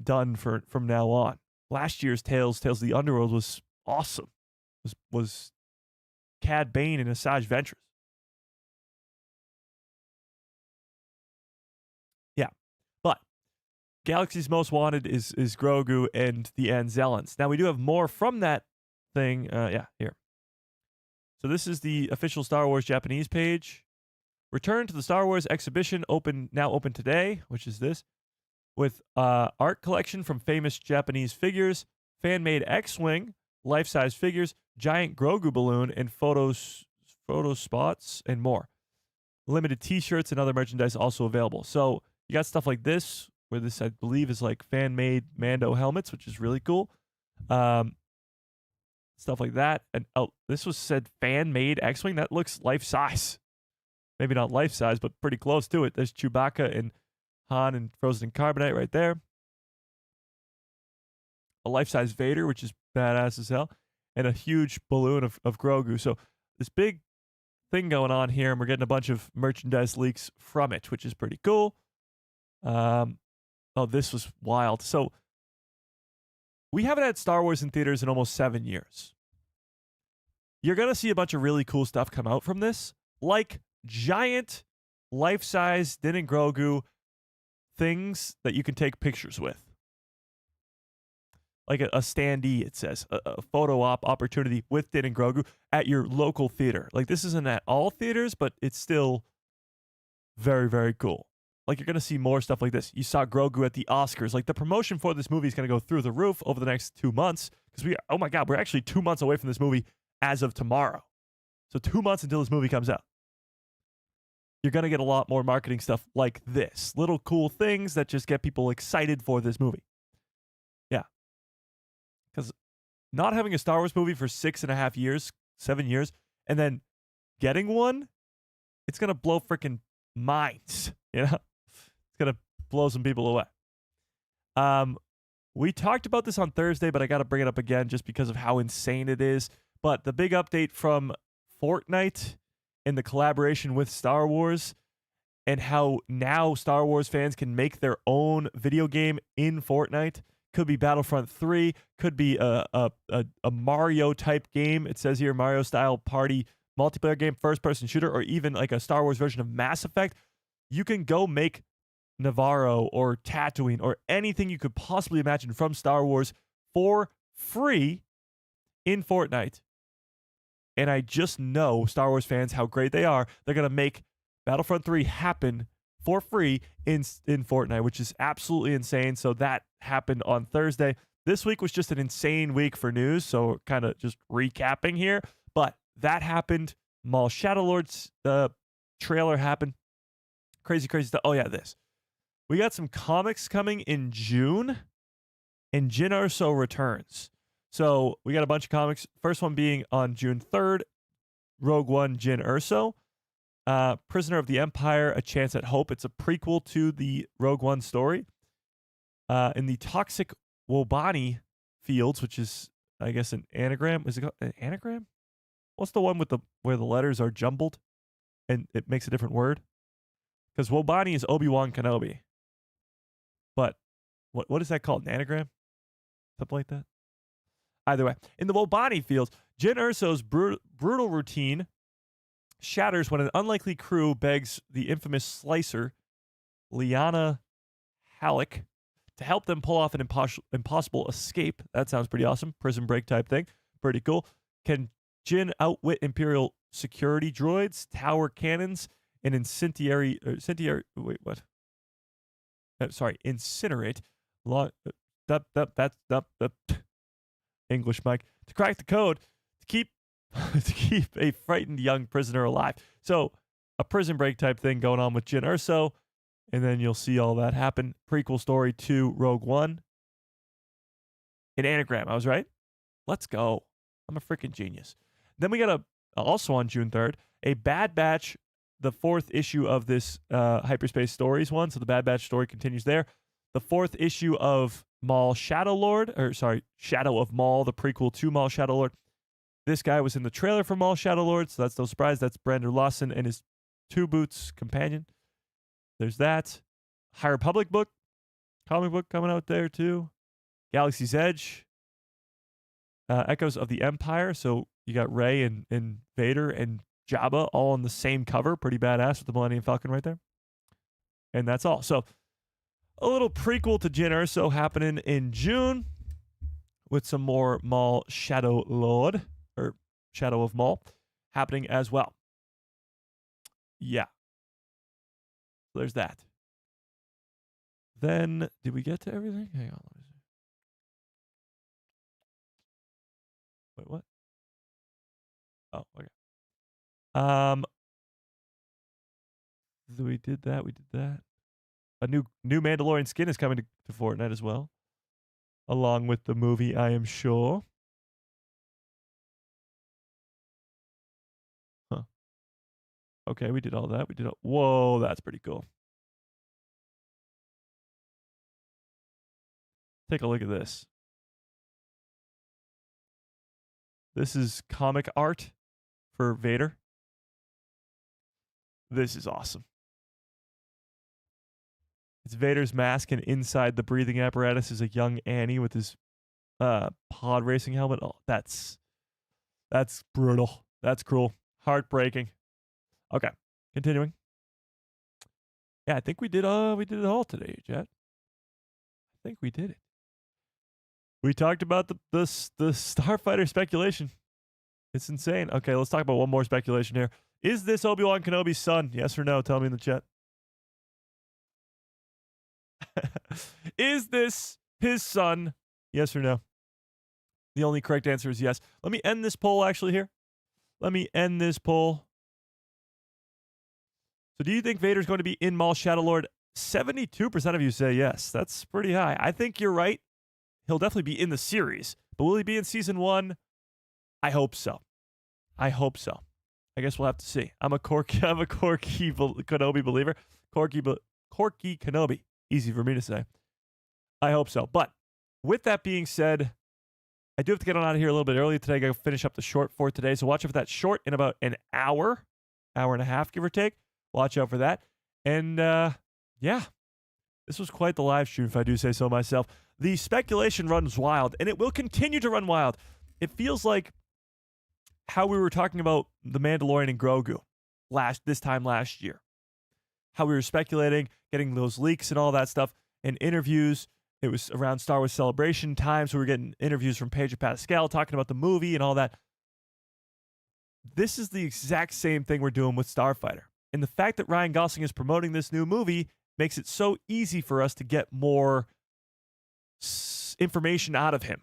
done from now on. Last year's Tales of the Underworld was awesome. Was Cad Bane and Asajj Ventress. Yeah. But Galaxy's Most Wanted is Grogu and the Anzellans. Now we do have more from that thing. Here. So this is the official Star Wars Japanese page. Return to the Star Wars exhibition now open today, which is this, with art collection from famous Japanese figures, fan-made X-Wing, life-size figures, giant Grogu balloon, and photo spots, and more. Limited T-shirts and other merchandise also available. So you got stuff like this, where this, I believe, is like fan-made Mando helmets, which is really cool. Stuff like that. And this was said fan-made X-Wing. That looks life-size. Maybe not life-size, but pretty close to it. There's Chewbacca and Han and frozen in carbonite right there. A life-size Vader, which is badass as hell. And a huge balloon of Grogu. So this big thing going on here, and we're getting a bunch of merchandise leaks from it, which is pretty cool. This was wild. So we haven't had Star Wars in theaters in almost 7 years. You're going to see a bunch of really cool stuff come out from this, like giant life-size Din and Grogu things that you can take pictures with. Like a standee, it says, a photo op opportunity with Din and Grogu at your local theater. Like, this isn't at all theaters, but it's still very, very cool. Like, you're going to see more stuff like this. You saw Grogu at the Oscars. Like, the promotion for this movie is going to go through the roof over the next 2 months. Because oh my God, we're actually 2 months away from this movie as of tomorrow. So 2 months until this movie comes out. You're going to get a lot more marketing stuff like this. Little cool things that just get people excited for this movie. Yeah. Because not having a Star Wars movie for 6.5 years, 7 years, and then getting one, it's going to blow freaking minds. You know? It's going to blow some people away. We talked about this on Thursday, but I got to bring it up again just because of how insane it is. But the big update from Fortnite and the collaboration with Star Wars, and how now Star Wars fans can make their own video game in Fortnite. Could be Battlefront 3, could be a Mario type game. It says here Mario style party multiplayer game, first person shooter, or even like a Star Wars version of Mass Effect. You can go make Navarro or Tatooine or anything you could possibly imagine from Star Wars for free in Fortnite. And I just know Star Wars fans, how great they are. They're going to make Battlefront 3 happen for free in Fortnite, which is absolutely insane. So that happened on Thursday. This week was just an insane week for news, so kind of just recapping here. But that happened Maul Shadow Lord's trailer happened. Crazy stuff. Oh, yeah, this. We got some comics coming in June, and Jyn Erso returns. So we got a bunch of comics. First one being on June 3rd, Rogue One, Jyn Erso. Prisoner of the Empire, A Chance at Hope. It's a prequel to the Rogue One story. In the Toxic Wobani fields, which is, I guess, an anagram. Is it called an anagram? What's the one with where the letters are jumbled and it makes a different word? Because Wobani is Obi-Wan Kenobi. But what is that called? An anagram? Something like that? Either way, in the Wobani fields, Jyn Erso's brutal routine shatters when an unlikely crew begs the infamous slicer, Liana Halleck, to help them pull off an impossible escape. That sounds pretty awesome. Prison break type thing. Pretty cool. Can Jyn outwit Imperial security droids, tower cannons, and incinerate. English, Mike. To crack the code to keep a frightened young prisoner alive. So a prison break type thing going on with Jyn Erso, and then you'll see all that happen. Prequel story to Rogue One. An anagram. I was right. Let's go. I'm a freaking genius. Then we got also on June 3rd, a Bad Batch, the 4th issue of this Hyperspace Stories one. So the Bad Batch story continues there. The 4th issue of Maul Shadow Lord, Shadow of Maul, the prequel to Maul Shadow Lord. This guy was in the trailer for Maul Shadow Lord, so that's no surprise. That's Brandon Lawson and his Two Boots companion. There's that. High Republic book, comic book coming out there too. Galaxy's Edge. Echoes of the Empire. So you got Rey and Vader and Jabba all on the same cover. Pretty badass with the Millennium Falcon right there. And that's all. So a little prequel to Jyn Erso happening in June with some more Maul Shadow Lord, or Shadow of Maul, happening as well. Yeah. So there's that. Then, did we get to everything? Hang on. Let me see. Wait, what? Oh, okay. We did that. A new Mandalorian skin is coming to Fortnite as well, along with the movie, I am sure. Huh. Okay, we did all that. Whoa, that's pretty cool. Take a look at this. This is comic art for Vader. This is awesome. It's Vader's mask, and inside the breathing apparatus is a young Annie with his pod racing helmet. Oh, that's brutal. That's cruel. Heartbreaking. Okay, continuing. Yeah, I think we did it all today, Jet. I think we did it. We talked about the Starfighter speculation. It's insane. Okay, let's talk about one more speculation here. Is this Obi-Wan Kenobi's son? Yes or no? Tell me in the chat. Is this his son? Yes or no? The only correct answer is yes. Let me end this poll actually here. Let me end this poll. So do you think Vader's going to be in Maul Shadow Lord? 72% of you say yes. That's pretty high. I think you're right. He'll definitely be in the series. But will he be in season 1? I hope so. I guess we'll have to see. I'm a Corky Kenobi believer. Corky Kenobi. Easy for me to say. I hope so. But with that being said, I do have to get on out of here a little bit early today. I got to finish up the short for today. So watch out for that short in about an hour and a half, give or take. Watch out for that. And yeah, this was quite the live stream, if I do say so myself. The speculation runs wild, and it will continue to run wild. It feels like how we were talking about the Mandalorian and Grogu this time last year. How we were speculating, getting those leaks and all that stuff, and interviews. It was around Star Wars Celebration time, so we were getting interviews from Pedro Pascal talking about the movie and all that. This is the exact same thing we're doing with Starfighter. And the fact that Ryan Gosling is promoting this new movie makes it so easy for us to get more information out of him.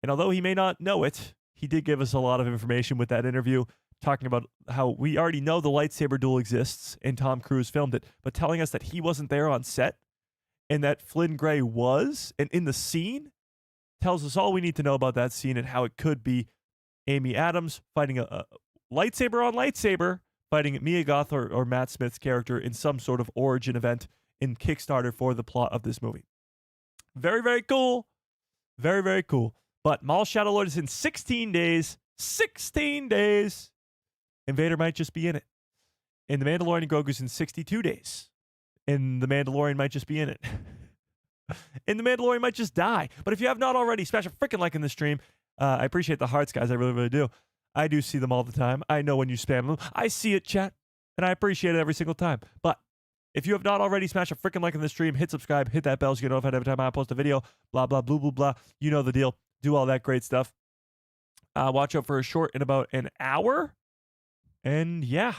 And although he may not know it, he did give us a lot of information with that interview talking about how we already know the lightsaber duel exists and Tom Cruise filmed it, but telling us that he wasn't there on set and that Flynn Gray was, and in the scene, tells us all we need to know about that scene and how it could be Amy Adams fighting a lightsaber on lightsaber, fighting Mia Goth or Matt Smith's character in some sort of origin event in Kickstarter for the plot of this movie. Very, very cool. Very, very cool. But Maul Shadow Lord is in 16 days. 16 days. And Vader might just be in it. And the Mandalorian and Grogu's in 62 days. And the Mandalorian might just be in it. And the Mandalorian might just die. But if you have not already, smash a freaking like in the stream. I appreciate the hearts, guys. I really, really do. I do see them all the time. I know when you spam them. I see it, chat. And I appreciate it every single time. But if you have not already, smash a freaking like in the stream. Hit subscribe. Hit that bell so you get notified every time I post a video. Blah, blah, blah, blah, blah. You know the deal. Do all that great stuff. Watch out for a short in about an hour. And yeah.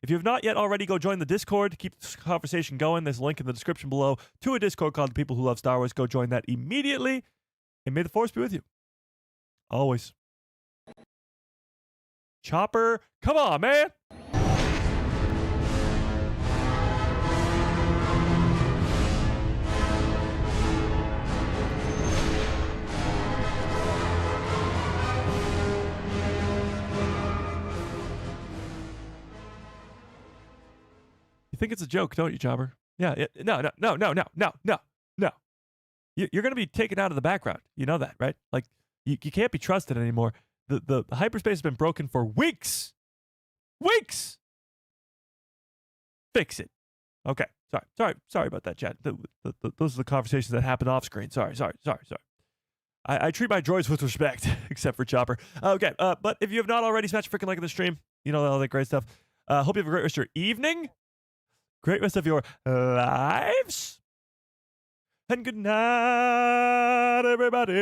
If you have not yet already, go join the Discord to keep this conversation going. There's a link in the description below to a Discord called The People Who Love Star Wars. Go join that immediately. And may the Force be with you. Always. Chopper, come on, man. You think it's a joke, don't you, Chopper? Yeah. No. You're going to be taken out of the background. You know that, right? Like, you can't be trusted anymore. The hyperspace has been broken for weeks. Weeks! Fix it. Okay. Sorry about that, chat. Those are the conversations that happen off screen. Sorry. I treat my droids with respect, except for Chopper. Okay, but if you have not already, smash a freaking like in the stream. You know all that great stuff. Hope you have a great rest of your evening. Great rest of your lives. And good night, everybody.